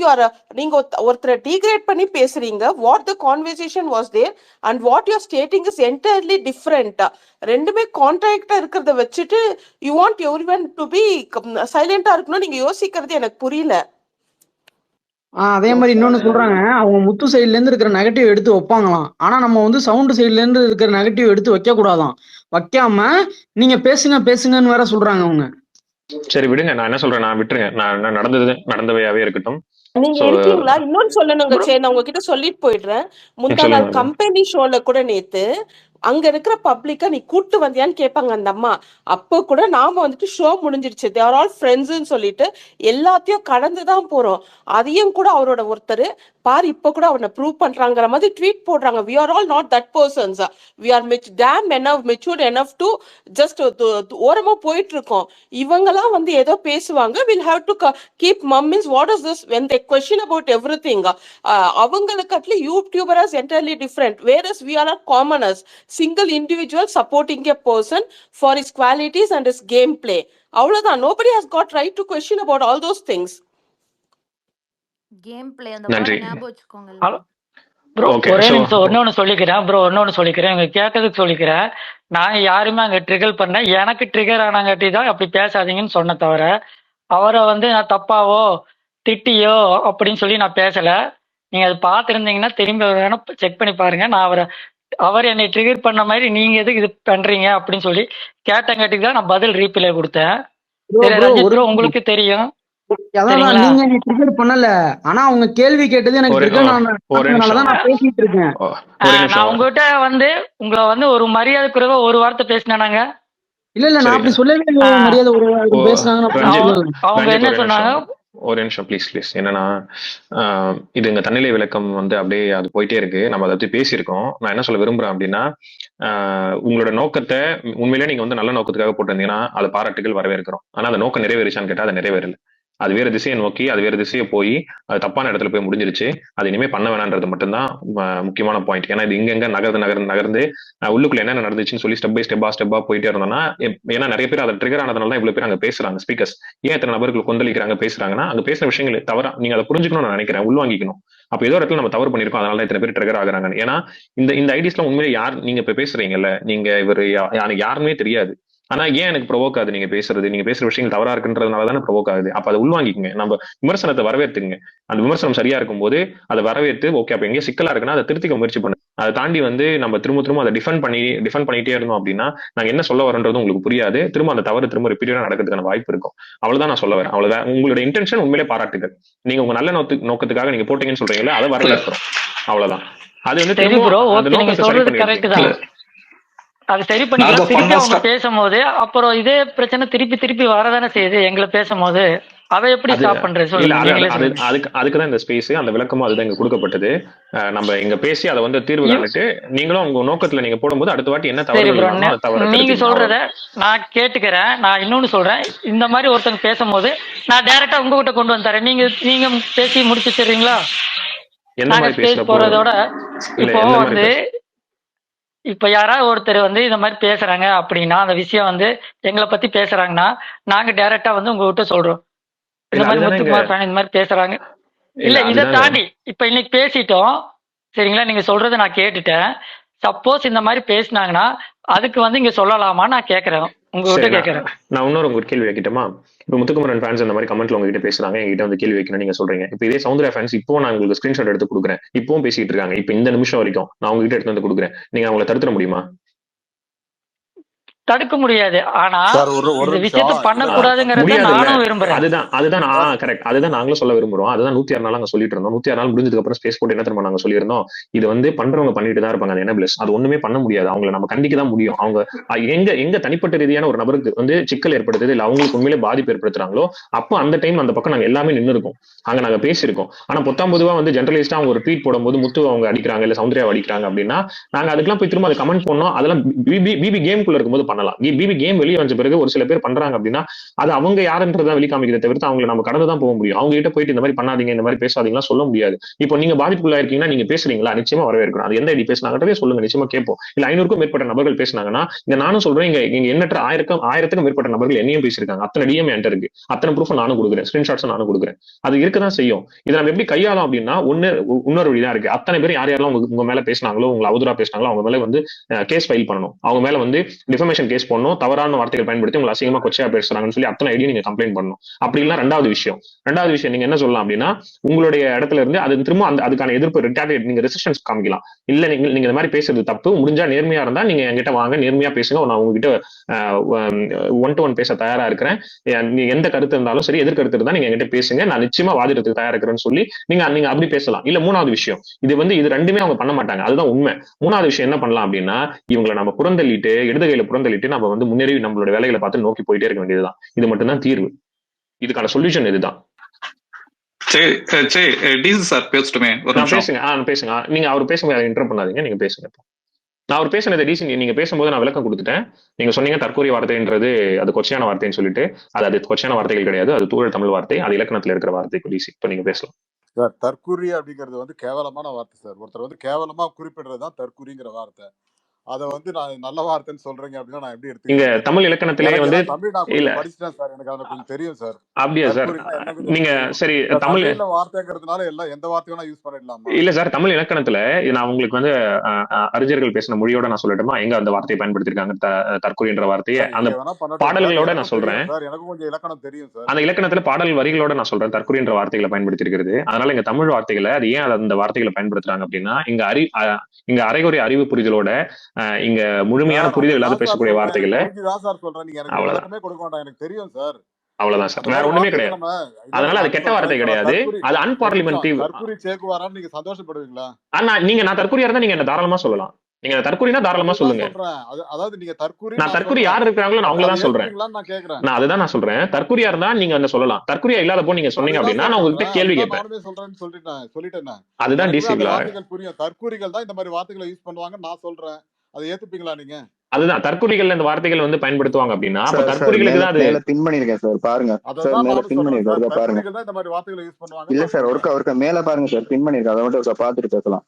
நீங்க ஒருத்தரை டீக்ரேட் பண்ணி பேசுறீங்க. What the conversation was there and what you're stating is entirely different. ரெண்டுமே கான்ட்ராக்டா இருக்கிறத வச்சுட்டு you want everyone to be சைலண்டா இருக்கணும். நீங்க யோசிக்கிறது எனக்கு புரியல.
அதே மாதிரி இன்னொன்னு சொல்றாங்க, அவங்க முத்து சைட்ல இருந்து இருக்கிற நெகட்டிவ் எடுத்து வைப்பாங்களாம். ஆனா நம்ம வந்து சவுண்ட் சைட்ல இருந்து இருக்கிற நெகட்டிவ் எடுத்து வைக்க கூடாதாம். வைக்காம நீங்க பேசுங்கன்னு வேற சொல்றாங்க அவங்க.
சரி விடுங்க, நான் என்ன சொல்றேன், நான் விட்டுருங்க. நான் நடந்தவையாவே இருக்கட்டும்.
நீங்க இருக்கீங்களா? இன்னொன்னு சொல்லணுங்க. சரி, நான் உங்ககிட்ட சொல்லிட்டு போயிடுறேன். முந்தா நாள் கம்பெனி ஷோல கூட நேத்து அங்க இருக்கிற பப்ளிக்கா நீ கூட்டு வந்தியான்னு கேட்பாங்க அந்த அம்மா. அப்போ கூட நாம வந்துட்டு ஷோ முடிஞ்சிருச்சு, they are all friends சொல்லிட்டு எல்லாத்தையும் கடந்துதான் போறோம். அதையும் கூட அவரோட ஒருத்தர் பாரு இப்ப கூட அவனை ப்ரூவ் பண்றாங்கிற மாதிரி ட்வீட் போடுறாங்க. we are all not that persons, we are damn enough matured enough to just ஓரமா போயிட்டு இருக்கோம். இவங்கெல்லாம் வந்து ஏதோ பேசுவாங்க, we'll have to keep mum means what is this when they question about everything. அவங்களுக்கு Atlee YouTuber is entirely different, whereas we are commoners, single individual supporting a person for his qualities and his gameplay. அவ்வளவுதான். nobody has got right to question about all those things.
Game play அந்த மாதிரி ஞாபகம் வச்சுக்கோங்க.
Bro ஒரே நிமிஷம் ஒன்னொன்னு சொல்லிக்கிறேன். இவங்க கேட்டதுக்கு சொல்லிக்கிறேன். நான் யாருமே அங்க ட்ரிகர் பண்ண, எனக்கு ட்ரிகர் ஆனாங்காட்டி தான் அப்படி பேசாதீங்கன்னு சொன்ன தவிர அவரை வந்து நான் தப்பாவோ திட்டியோ அப்படின்னு சொல்லி நான் பேசல. நீங்க அதை பார்த்துருந்தீங்கன்னா திரும்பி வேணா செக் பண்ணி பாருங்க. நான் அவர் என்னை ட்ரிகர் பண்ண மாதிரி நீங்க எதுக்கு இது பண்றீங்க அப்படின்னு சொல்லி கேட்டங்காட்டிக்கு தான் நான் பதில் ரீப்ளே கொடுத்தேன். உங்களுக்கு தெரியும்.
நீங்க என்ன ட்ரிகர் பண்ணல, ஆனா அவங்க கேள்வி கேட்டது எனக்கு நான் பேசிட்டு இருக்கேன்.
நான் உங்ககிட்ட வந்து உங்களை வந்து ஒரு மரியாதை குறைவா ஒரு வார்த்தை பேசினாங்க.
இல்ல நான் அப்படி சொல்லவே இல்லை. மரியாதை ஒரு பேசினாங்க.
அவங்க என்ன சொன்னாங்க?
ஒரு நிமிஷம் ப்ளீஸ். என்னன்னா இது எங்க தன்னிலை விளக்கம் வந்து அப்படியே அது போயிட்டே இருக்கு. நம்ம அதை பத்தி பேசியிருக்கோம். நான் என்ன சொல்ல விரும்புறேன் அப்படின்னா, உங்களோட நோக்கத்தை உண்மையிலே நீங்க வந்து நல்ல நோக்கத்துக்காக போட்டிருந்தீங்கன்னா அது பாராட்டுகள் வரவேற்கிறோம். ஆனா அந்த நோக்கம் நிறைவேறிச்சான்னு கேட்டா அது நிறைவேறல. அது வேற திசையை நோக்கி, அது வேற திசையை போய் அது தப்பான இடத்துல போய் முடிஞ்சிருச்சு. அது இனிமே பண்ண வேணான்றது மட்டும்தான் முக்கியமான பாயிண்ட். ஏன்னா இது இங்க நகர்ந்து உள்ளுக்குள்ள என்ன நடந்துச்சுன்னு சொல்லி ஸ்டெப்பா போயிட்டே இருந்தோம்னா, ஏன்னா நிறைய பேர் அதை ட்ரிகர் ஆனதுனால தான் இவ்வளவு பேர் அங்க பேசுறாங்க. ஸ்பீக்கர்ஸ் ஏன் இத்தனை நபர்கள் கொந்தளிக்கிறாங்க பேசுறாங்கன்னா, அங்க பேசுற விஷயங்கள் தவறா நீங்க அதை புரிஞ்சுக்கணும்னு நான் நினைக்கிறேன், உள்வாங்கிக்கணும். அப்ப ஏதோ இடத்துல நம்ம தவறு பண்ணிருக்கோம், அதனால இத்தனை பேர் ட்ரிகர் ஆகுறாங்க. ஏன்னா இந்த ஐடியாஸ்லாம் உண்மையிலே யார் நீங்க இப்ப பேசுறீங்கல்ல, நீங்க இவர் எனக்கு யாருமே தெரியாது. ஆனா ஏன் எனக்கு ப்ரொவோக் ஆகுது நீங்க பேசுற விஷயங்கள் தவறா இருக்குன்றதுனால தானே ப்ரொவோக் ஆகுது. அப்ப அதை உள்வாங்கிக்குங்க. நம்ம விமர்சனத்தை வரவேற்றுங்க. அந்த விமர்சனம் சரியா இருக்கும் போது அதை வரவேற்று ஓகே அப்ப எங்கேயும் சிக்கலா இருக்குன்னா அதை திருத்திக்க முயற்சி பண்ணுங்க. அதை தாண்டி வந்து நம்ம திரும்ப அதை டிஃபெண்ட் பண்ணிட்டே இருந்தோம் அப்படின்னா நாங்க என்ன சொல்ல வரன்றது உங்களுக்கு புரியாது. திரும்ப அந்த தவறு திரும்ப ரிப்பீட்டடா நடக்கிறதுக்கான வாய்ப்பு இருக்கும். அவ்வளவுதான் நான் சொல்ல வரேன். அவ்வளவுதான். உங்களோட இன்டென்ஷன் உண்மையிலே பாராட்டுகள். நீங்க உங்க நல்ல நோக்கத்துக்காக நீங்க போட்டீங்கன்னு சொல்றீங்களா, அதை வரவேற்கிறோம். அவ்வளவுதான். அது வந்து
அது சரி பண்ணிக்கலாம். திருப்பி அவங்க பேசும்போது அப்புறம் இதே பிரச்சனை திருப்பி வரதானே செய்யுது எங்களை பேசும்போது. அதை எப்படி ஸ்டாப் பண்றது சொல்லுங்க.
அதுக்குதான் இந்த ஸ்பேஸ், அந்த விளக்கமும் அதுதான் இங்க கொடுக்கப்பட்டது. நம்ம இங்க பேசி அதை வந்து தீர்வு காணிட்டு நீங்களும் உங்க நோக்கத்துல நீங்க போடும்போது அடுத்த வாட்டி என்ன தவறு
நீங்க சொல்றத நான் கேட்டுக்கிறேன். நான் இன்னொன்னு சொல்றேன், இந்த மாதிரி ஒருத்தங்க பேசும்போது நான் டைரக்டா உங்ககிட்ட கொண்டு வந்துறேன். நீங்க பேசி முடிச்சுறீங்களா? நாங்க ஸ்பேஸ் போறதோட இப்போ வந்து இப்ப யாராவது ஒருத்தர் வந்து இந்த மாதிரி பேசுறாங்க அப்படின்னா, அந்த விஷயம் வந்து எங்களை பத்தி பேசுறாங்கன்னா நாங்க டைரக்டா வந்து உங்ககிட்ட சொல்றோம், இந்த மாதிரி முத்துக்குமார் ஃபேன் இந்த மாதிரி பேசுறாங்க. இல்ல இதை தாண்டி இப்ப இன்னைக்கு பேசிட்டோம் சரிங்களா, நீங்க சொல்றதை நான் கேட்டுட்டேன். சப்போஸ் இந்த மாதிரி பேசினாங்கன்னா அதுக்கு வந்து இங்க சொல்லலாமா நான் கேக்குறேன், உங்ககிட்ட கேக்குறேன்.
நான் இன்னொரு உங்க கேள்வி வைக்கிட்டோமா? இப்ப முத்துக்குமரன் ஃபேன்ஸ் இந்த மாதிரி கமெண்ட்ல உங்ககிட்ட பேசுறாங்க, எங்ககிட்ட வந்து கேள்வி வைக்கணும் நீங்க சொல்றீங்க. இப்ப இதே சௌந்தர்யா ஃபேன்ஸ் இப்போ நான் உங்களுக்கு ஸ்கிரீன்ஷாட் எடுத்து கொடுக்குறேன், இப்பவும் பேசிட்டு இருக்காங்க. இப்ப இந்த நிமிஷம் வரைக்கும் நான் உங்ககிட்ட எடுத்து வந்து கொடுக்குறேன், நீங்க அவங்களை தடுத்துட முடியுமா?
தடுக்க முடியாது. ஆனா
சார் ஒரு
இந்த
நிமிஷம்
விஷயத்த பண்ணக்கூடாதுங்கிறத
முடியாது இல்ல.
நானும் விரும்புறேன்.
அதுதான் கரெக்ட். அதுதான் நாங்களும் சொல்ல விரும்புறோம். அதுதான் 106 நாள் நாங்க சொல்லிட்டு இருந்தோம். 106 நாள் முடிஞ்சதுக்கு அப்புறம் ஸ்பேஸ் போட்டு என்ன தெரியுமா நாங்க சொல்லியிருந்தோம், இது வந்து பண்றவங்க பண்ணிட்டு தான் இருப்பாங்க. அது எனபிளஸ், அது ஒண்ணுமே பண்ண முடியாது. அவங்களை நம்ம கண்டிக்க தான் முடியும். அவங்க எங்க தனிப்பட்ட ரீதியான ஒரு நபருக்கு வந்து சிக்கல் ஏற்படுத்துது இல்ல அவங்களுக்கு உண்மையிலே பாதிப்பு ஏற்படுத்துறாங்களோ அப்போ அந்த டைம் அந்த பக்கம் நாங்க எல்லாமே நின்று இருக்கோம், அங்க நாங்க பேசியிருக்கோம். ஆனா பொத்தாம் பொதுவா வந்து ஜெனரலிஸ்டா அவங்க ஒரு ட்வீட் போடும்போது முத்து அவங்க அடிக்கிறாங்க இல்ல சௌந்தர்யா அடிக்கிறாங்க அப்படின்னா நாங்க அதுக்கெல்லாம் போய் திரும்ப அதை கமெண்ட் பண்ணோம். அதெல்லாம் பிபி கேமுக்குள்ள இருக்கும்போது பண்ணலாம். பிபி கேம் வெளியே வந்த பிறகு ஒரு சில பேர் பண்றாங்க அப்படின்னா அது அவங்க யாருன்றதான் வெளிக்காமிக்கிறத தவிர்த்து அவங்களை நம்ம கடந்து தான் போக முடியும். அவங்க கிட்ட போயிட்டு இந்த மாதிரி பண்ணாதீங்க இந்த மாதிரி பேசாதீங்களா சொல்ல முடியாது. இப்போ நீங்க பாதிப்புக்குள்ளா இருக்கீங்கன்னா நீங்க பேசுறீங்களா, நிச்சயமா வரவேற்கணும். அது எந்த ஐடி பேசினாங்கன்றதே சொல்லுங்க, நிச்சயமா கேட்போம். இல்ல 500க்கும் மேற்பட்ட நபர்கள் பேசினாங்கன்னா இங்க நானும் சொல்றேன், இங்க எண்ணற்ற ஆயிரத்துக்கும் மேற்பட்ட நபர்கள் என்னையும் பேசியிருக்காங்க. அத்தனை டிஎம் என்கிட்ட இருக்கு, அத்தனை ப்ரூஃப் நானும் கொடுக்குறேன், ஸ்கிரீன்ஷாட்ஸ் நானும் கொடுக்குறேன். அது இருக்கதான் செய்யும். இதை நம்ம எப்படி கையாளோம் அப்படின்னா இன்னொரு வழிதான் இருக்கு. அத்தனை பேர் யார் யாரெல்லாம் உங்க மேல பேசினாங்களோ உங்களை அவதூறா பேசினாங்களோ அவங்க மேல வந்து கேஸ் ஃபைல் பண்ணணும், அவங்க மேல வந்து டிஃபமேஷன் கேஸ் பண்ணணும், தவறான வார்த்தைகள் பயன்படுத்தி உங்களை அசிங்கமா கொச்சையா பேசுறாங்கன்னு சொல்லி அத்தனை ஐடியா நீங்க கம்ப்ளைண்ட் பண்ணணும். அப்படி இல்ல ரெண்டாவது விஷயம் நீங்க என்ன சொல்லலாம் அப்படின்னா உங்களுடைய இடத்துல இருந்து அது திரும்ப அதுக்கான எதிர்ப்பு ரிட்டாலியேட் நீங்க ரெசிஸ்டன்ஸ் காமிக்கலாம். இல்ல நீங்க இந்த மாதிரி பேசுறது தப்பு, முடிஞ்சா நேர்மையா இருந்தா நீங்க என்கிட்ட வாங்க, நேர்மையா பேசுங்க, நான் உங்ககிட்ட 1-to-1 பேச தயாரா இருக்கிறேன். நீ எந்த கருத்து இருந்தாலும் சரி, எதிர்கருத்து இருந்தா நீங்க என்கிட்ட பேசுங்க, நான் நிச்சயமா வாதிடத்துக்கு தயாரா இருக்கிறேன்னு சொல்லி நீங்க அப்படி பேசலாம். இல்ல மூணாவது விஷயம், இது ரெண்டுமே அவங்க பண்ண மாட்டாங்க, அதுதான் உண்மை. மூணாவது விஷயம் என்ன பண்ணலாம் அப்படின்னா இவங்களை நம்ம புறந்தள்ளிட்டு இடதுகையில புறந்தள்ளிட்டு நம்ம வந்து முன்னேறி நம்மளோட வேலைகளை பார்த்து நோக்கி போயிட்டே இருக்க வேண்டியதுதான். இது மட்டும்தான் தீர்வு, இதுக்கான சொல்யூஷன் இதுதான். பேசுங்க. நீங்க அவர் பேசுங்க, இன்டர்ப்ட் பண்ணாதீங்க, நீங்க பேசுங்க. நான் அவர் பேசுனது டிசி நீங்க பேசும்போது நான் விளக்கம் கொடுத்துட்டேன். நீங்க சொன்னீங்க தற்கூறிய வார்த்தைன்றது அது கொச்சையான வார்த்தைன்னு சொல்லிட்டு, அது கொச்சையான வார்த்தைகள் கிடையாது, அது தூய தமிழ் வார்த்தை, அது இலக்கணத்துல இருக்கிற வார்த்தை. டிசி இப்ப நீங்க பேசலாம்
சார். தற்கூரி அப்படிங்கிறது வந்து கேவலமான வார்த்தை சார். ஒருத்தர் வந்து கேவலமா குறிப்பிடுறதுதான் தற்கூரிங்கிற வார்த்தை. அதை வந்து நான் நல்ல வார்த்தைன்னு சொல்றீங்க அப்படின்னா நான் எப்படி
இங்க தமிழ் இலக்கணத்திலே வந்து
தமிழ் நான்
இல்ல
படிச்சுட்டேன் சார், எனக்கு அதை கொஞ்சம் தெரியும் சார்.
அப்படியா சார்? நீங்க சரி தமிழ்
வார்த்தைங்கிறதுனால எல்லாம் எந்த வார்த்தை வேணா யூஸ் பண்ணிடலாம்.
இல்ல சார், தமிழ் இலக்கணத்துல நான் உங்களுக்கு வந்து அறிஞர்கள் பேசின மொழியோட நான் சொல்லட்டுமா எங்க அந்த வார்த்தையை பயன்படுத்திருக்காங்க தற்கொலைன்ற வார்த்தையை? அந்த பாடல்களோட நான் சொல்றேன்,
எனக்கு கொஞ்சம் இலக்கணம் தெரியும் சார்.
அந்த இலக்கணத்துல பாடல் வரிகளோட நான் சொல்றேன் தற்கொலைன்ற வார்த்தைகளை பயன்படுத்தி இருக்கிறது. அதனால இங்க தமிழ் வார்த்தைகளை அது ஏன் அந்த வார்த்தைகளை பயன்படுத்துறாங்க அப்படின்னா இங்க அரைகுறை அறிவு புரிதலோட இங்க முழுமையான புரிதல் இல்லாத பேசக்கூடிய வார்த்தைகள். அவ்வளவுதான் சார், வேற ஒண்ணுமே கிடையாது. அதனால அது கெட்ட வார்த்தை கிடையாது, அது அன்பார்லிமெண்டரி.
நீங்க சந்தோஷப்படுவீங்களா?
ஆனா நான் தற்கொலையா இருந்தா நீங்க என்ன தாராளமா சொல்லலாம். நீங்க தற்கூரினா தாராளமா சொல்லுங்க.
அதாவது நீங்க தற்கூரி,
நான் தற்கூரி யார் இருக்காங்களோ நான் அவங்களதான் சொல்றேன். நான் அதுதான் நான் சொல்றேன். தற்கூரியா இருந்தா நீங்க என்ன சொல்லலாம், தற்கூரியா இல்லாத போ நீங்க சொன்னீங்க அப்படின்னா நான் உங்ககிட்ட கேள்வி கேட்பேன்.
சொல்லிட்டேன்.
அதுதான் டிசிபிளா
புரியும். தற்கூரிகள் தான் இந்த மாதிரி வார்த்தைகளை யூஸ் பண்ணுவாங்க நான் சொல்றேன். அதை ஏத்துப்பீங்களா நீங்க?
அதுதான் தற்கூரிகள் இந்த வார்த்தைகள் வந்து பயன்படுத்துவாங்க அப்படின்னா அப்ப தற்கூரிகளுக்கு தான் அது
பின் பண்ணிருக்கேன் சார். பாருங்க சார், மேல பின் பண்ணிருக்கேன் பாருங்க.
இந்த மாதிரி வார்த்தைகளை யூஸ் பண்ணுவாங்க.
இல்ல சார், ஒருக்கா மேல பாருங்க சார், பின் பண்ணிருக்கேன். அதை மட்டும் ஒருக்கா பாத்துட்டு பேசலாம்.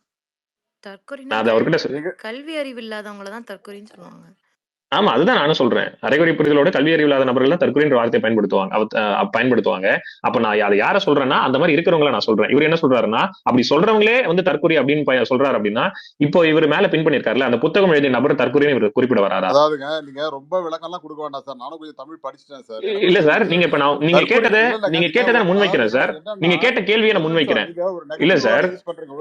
கல்வி அறிவு இல்லாதவங்கள தான் தற்கொலைன்னு சொல்லுவாங்க.
ஆமா, அதுதான் நானும் சொல்றேன். அரைகுறை புரிதலோட கல்வி அறிவு இல்லாத நபர்கள் தான் தற்கொலைன்ற வார்த்தையை பயன்படுத்துவாங்க. அப்ப நான் அதை யார சொல்றேன்னா அந்த மாதிரி இருக்கிறவங்கள நான் சொல்றேன். இவர் என்ன சொல்றாருன்னா அப்படி சொல்றவங்களே வந்து தற்கொலை அப்படின்னு சொல்றாரு அப்படின்னா இப்போ இவர் மேல பின் பண்ணிருக்காருல அந்த புத்தகம் எழுதிய நபர் தற்கொலைன்னு இவர் குறிப்பிட வராரா?
அதாவதுங்க நீங்க ரொம்ப விளக்கம்லாம் கொடுக்க வேண்டாம் சார், நானும் கொஞ்சம் தமிழ் படிச்சுட்டேன் சார்.
இல்ல சார், நீங்க இப்ப நீங்க கேட்டதை முன்வைக்கிறேன் சார். நீங்க கேட்ட கேள்வியை நான் முன்வைக்கிறேன்.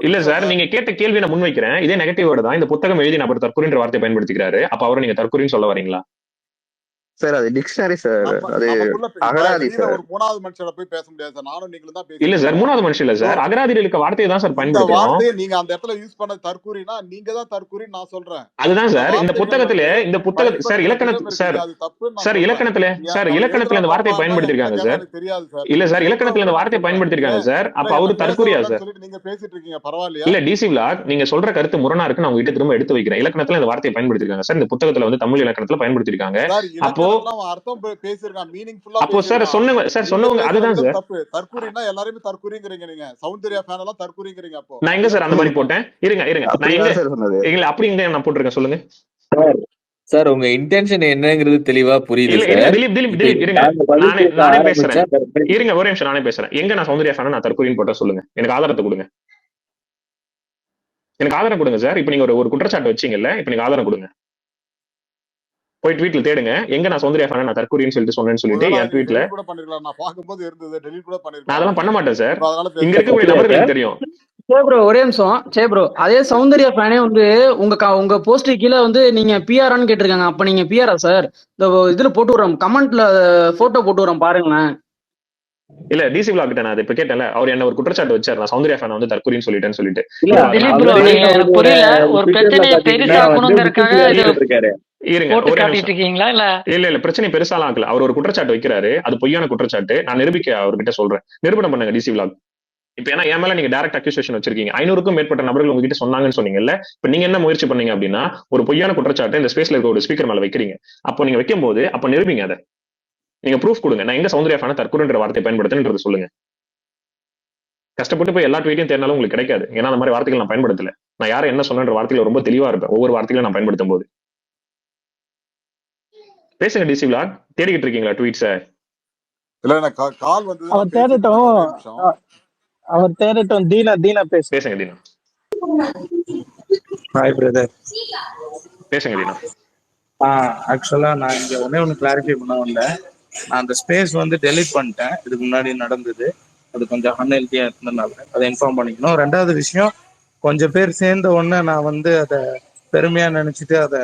இல்ல சார் நீங்க கேட்ட கேள்வியை நான் முன்வைக்கிறேன். இதே நெகட்டிவோட தான் இந்த புத்தகம் எழுதிய நபர் தற்கொலைன்ற வார்த்தையை பயன்படுத்திக்கிறாரு. அப்ப அவரை நீங்க தற்கொலைன்னு சொல்ல வரீங்களா?
சார் அது டிக்ஷனரி சார், அது அகராதி சார்.
ஒரு மூணாவது மனுஷன போய் பேச முடியாது சார், நானும் நீங்களும் தான் பேசுறீங்க.
இல்ல சார், மூணாவது மனுஷன் இல்ல சார், அகராதியில இருக்க வார்த்தையை தான் சார் பயன்படுத்துறோம்.
வார்த்தையை நீங்க அந்த இடத்துல யூஸ் பண்ண தற்கூரினா நீங்க தான் தற்கூரின்னு நான் சொல்றேன்.
அதுதான் சார் இந்த புத்தகத்துல சார் இலக்கணத்துல சார் இலக்கணத்துல இந்த வார்த்தையை பயன்படுத்திருக்காங்க சார். இல்ல சார், இலக்கணத்துல இந்த வார்த்தையை பயன்படுத்திருக்காங்க சார். அப்ப அவரு தற்கூரியா சார்?
நீங்க பேசிட்டு இருக்கீங்க, பரவாயில்லையா?
இல்ல டிசி விளாக், நீங்க சொல்ற கருத்து முரணா இருக்கு, நான் உங்ககிட்ட திரும்ப எடுத்து வைக்கிறேன். இலக்கணத்துல இந்த வார்த்தையை பயன்படுத்திருக்காங்க சார், இந்த புத்தகத்துல வந்து தமிழ் இலக்கணத்துல பயன்படுத்திருக்காங்க. அப்போ
அர்த்தம் பேசிருக்கான், மீனிங்ஃபுல்லா.
அப்போ சார் சொன்னவங்க அதுதான் சார்
தற்கூரினா எல்லாரும் தற்கூரிங்கறீங்க. நீங்க சௌந்தர்யா ஃபேன் எல்லாம் தற்கூரிங்கறீங்க. அப்போ
நான் எங்க சார் அந்த மாதிரி போட்டேன்? இருங்க நான் எங்க சொன்னது? இல்ல அப்படி எங்க நான் போட்டுருக்கேன், சொல்லுங்க
சார். உங்க இன்டென்ஷன் என்னங்கிறது தெளிவா புரியுது.
நானே பேசுறேன். இருங்க ஒரே நிமிஷம், நானே பேசுறேன். எங்க நான் சௌந்தர்யா ஃபேன் நான் தற்கூரின்னு போட்டா சொல்லுங்க, எனக்கு ஆதாரத்தை கொடுங்க. எனக்கு ஆதாரம் கொடுங்க சார். இப்ப நீங்க ஒரு குற்றச்சாட்டு வச்சீங்கல்ல, இப்ப நீங்க ஆதாரம் கொடுங்க. போய் ட்வீட்ல தேடுங்க, எங்க நான் சௌந்தர்யா ஃபேன் நான் தற்கூரின்னு சொல்லிட்டு சொன்னேன்னு சொல்லிட்டு என் ட்வீட்ல.
நான் பாக்கும்போது இருந்தது, டெலீட் கூட பண்ணிருக்கேன்.
நான் அதெல்லாம் பண்ண மாட்டேன் சார். இங்க இருக்கக்கூடிய நபர்களுக்கு தெரியும்.
ப்ரோ ஒரே நிமிஷம். ப்ரோ அதே சௌந்தர்யா ஃபேனே வந்து உங்க போஸ்ட் கீழே வந்து நீங்க பிஆர்ஆன்னு கேட்டிருக்காங்க. அப்ப நீங்க பிஆரா சார்? இந்த இதுல போட்டு விடுறோம், கமெண்ட்ல போட்டோ போட்டு விடுறோம் பாருங்களேன்.
இல்ல டிசி விளாக் கிட்ட நான் இப்ப கேட்டேன்ல, அவர் என்ன ஒரு குற்றச்சாட்டு வச்சாரு, நான் சௌந்தர்யா ஃபேன் வந்து தற்கொலைன்னு சொல்லிட்டேன்னு சொல்லிட்டு.
திலீப் ப்ரோ நீங்க எனக்கு புரியல, ஒரு பிரச்சனையை பெருசாக்கணுங்கிறதுக்காக இது
இருங்க
போட்டு
ஒரே
காட்டிட்டு
நிமிஷம்.
இருக்கீங்களா இல்ல?
இல்ல பிரச்சனை பெருசாலாம் ஆக்கல. அவர் ஒரு குற்றச்சாட்டு வைக்கிறாரு, அது பொய்யான குற்றச்சாட்டு. நான் நிரூபிக்க அவர்கிட்ட சொல்றேன், நிரூபணம் பண்ணுங்க டிசி விளாக். இப்ப ஏன்னா என் மேல நீங்க டைரக்ட் அக்யூசேஷன் வச்சிருக்கீங்க. 500க்கும் மேற்பட்ட நபர்கள் உங்ககிட்ட சொன்னாங்கன்னு சொன்னீங்கல்ல. இப்ப நீங்க என்ன முயற்சி பண்ணீங்க அப்படின்னா, ஒரு பொய்யான குற்றச்சாட்டு இந்த ஸ்பேஸ்ல இருக்க ஒரு ஸ்பீக்கர் மேல வைக்கிறீங்க. அப்போ நீங்க வைக்கும் போது அப்ப நிரூபிங்க அதை. நீங்க ப்ரூஃப் கொடுங்க. நான் எங்க சௌந்தர்யா ஃபேனை தற்கொலைன்ற வார்த்தையை பயன்படுத்துன்றது சொல்லுங்க. கஷ்டப்பட்டு போய் எல்லா ட்வீட்டையும் தேடினாலும் உங்களுக்கு கிடைக்காது. ஏன்னா அந்த மாதிரி வார்த்தைகள் நான் பயன்படுத்தல. நான் யாரை என்ன சொன்னன்ற வார்த்தையில ரொம்ப தெளிவா இருப்பேன் ஒவ்வொரு வார்த்தைகளும் நான் பயன்படுத்தும் போது. பேசுங்க டிசி விளாக். தேடிக்கிட்டு இருக்கீங்களா ட்வீட்ஸ?
இல்ல எனக்கு கால் வந்து
அவர் தேடட்டும். தீனா
பேசுங்க தீனா.
Hi brother.
பேசுங்க தீனா.
ஆக்சுவலா நான் இங்க ஒண்ணு கிளாரிஃபை பண்ண வந்தேன். நான் அந்த ஸ்பேஸ் வந்து டெலீட் பண்ணிட்டேன். இதுக்கு முன்னாடி நடந்தது அது கொஞ்சம் அன்ஹெல்தியா இருந்ததுனால அதை இன்ஃபார்ம் பண்ணிக்கணும். ரெண்டாவது விஷயம், கொஞ்சம் பேர் சேர்ந்த உடனே நான் வந்து அதை பெருமையா நினைச்சிட்டு அதை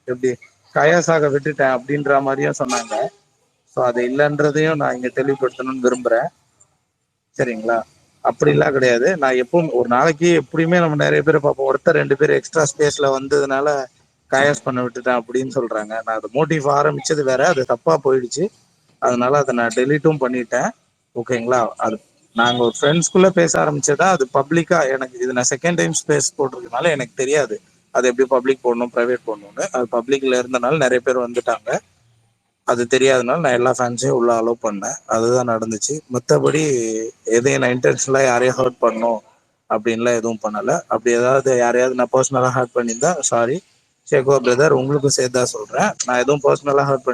எப்படி கயாசாக விட்டுட்டேன் அப்படின்ற மாதிரியும் சொன்னாங்க. ஸோ அது இல்லைன்றதையும் நான் இங்க தெளிவுபடுத்தணும்னு விரும்புறேன். சரிங்களா? அப்படிலாம் கிடையாது. நான் எப்பவும் ஒரு நாளைக்கு எப்படியுமே நம்ம நிறைய பேரை பார்ப்போம். ஒருத்தர் 2 பேர் எக்ஸ்ட்ரா ஸ்பேஸ்ல வந்ததுனால கயாஸ் பண்ண விட்டுட்டேன் அப்படின்னு சொல்றாங்க. நான் அது மோட்டிவ் ஆரம்பிச்சது வேற, அது தப்பா போயிடுச்சு. அதனால அதை நான் டெலீட்டும் பண்ணிட்டேன். ஓகேங்களா? அது நாங்க ஒரு ஃப்ரெண்ட்ஸ்குள்ள பேச ஆரம்பிச்சதா, அது பப்ளிக்கா எனக்கு இது நான் செகண்ட் டைம் ஸ்பேஸ் போட்டிருக்கனால எனக்கு தெரியாது அது எப்படி பப்ளிக் போடணும் பிரைவேட் போடணும்னு. அது பப்ளிக்ல இருந்தனால நிறைய பேர் வந்துட்டாங்க. அது தெரியாதனால நான் எல்லா ஃபேன்ஸையும் உள்ள அலோவ் பண்ணேன். அதுதான் நடந்துச்சு. மற்றபடி எதையும் நான் இன்டென்ஷனலா யாரையும் ஹர்ட் பண்ணணும் அப்படின்லாம் எதுவும் பண்ணல. அப்படி ஏதாவது யாரையாவது நான் பர்சனலா ஹர்ட் பண்ணியிருந்தா சாரி. சேகோ பிரதர், உங்களுக்கும் சேர்த்தா சொல்றேன். நான் எதுவும் பர்சனலா ஹர்ட்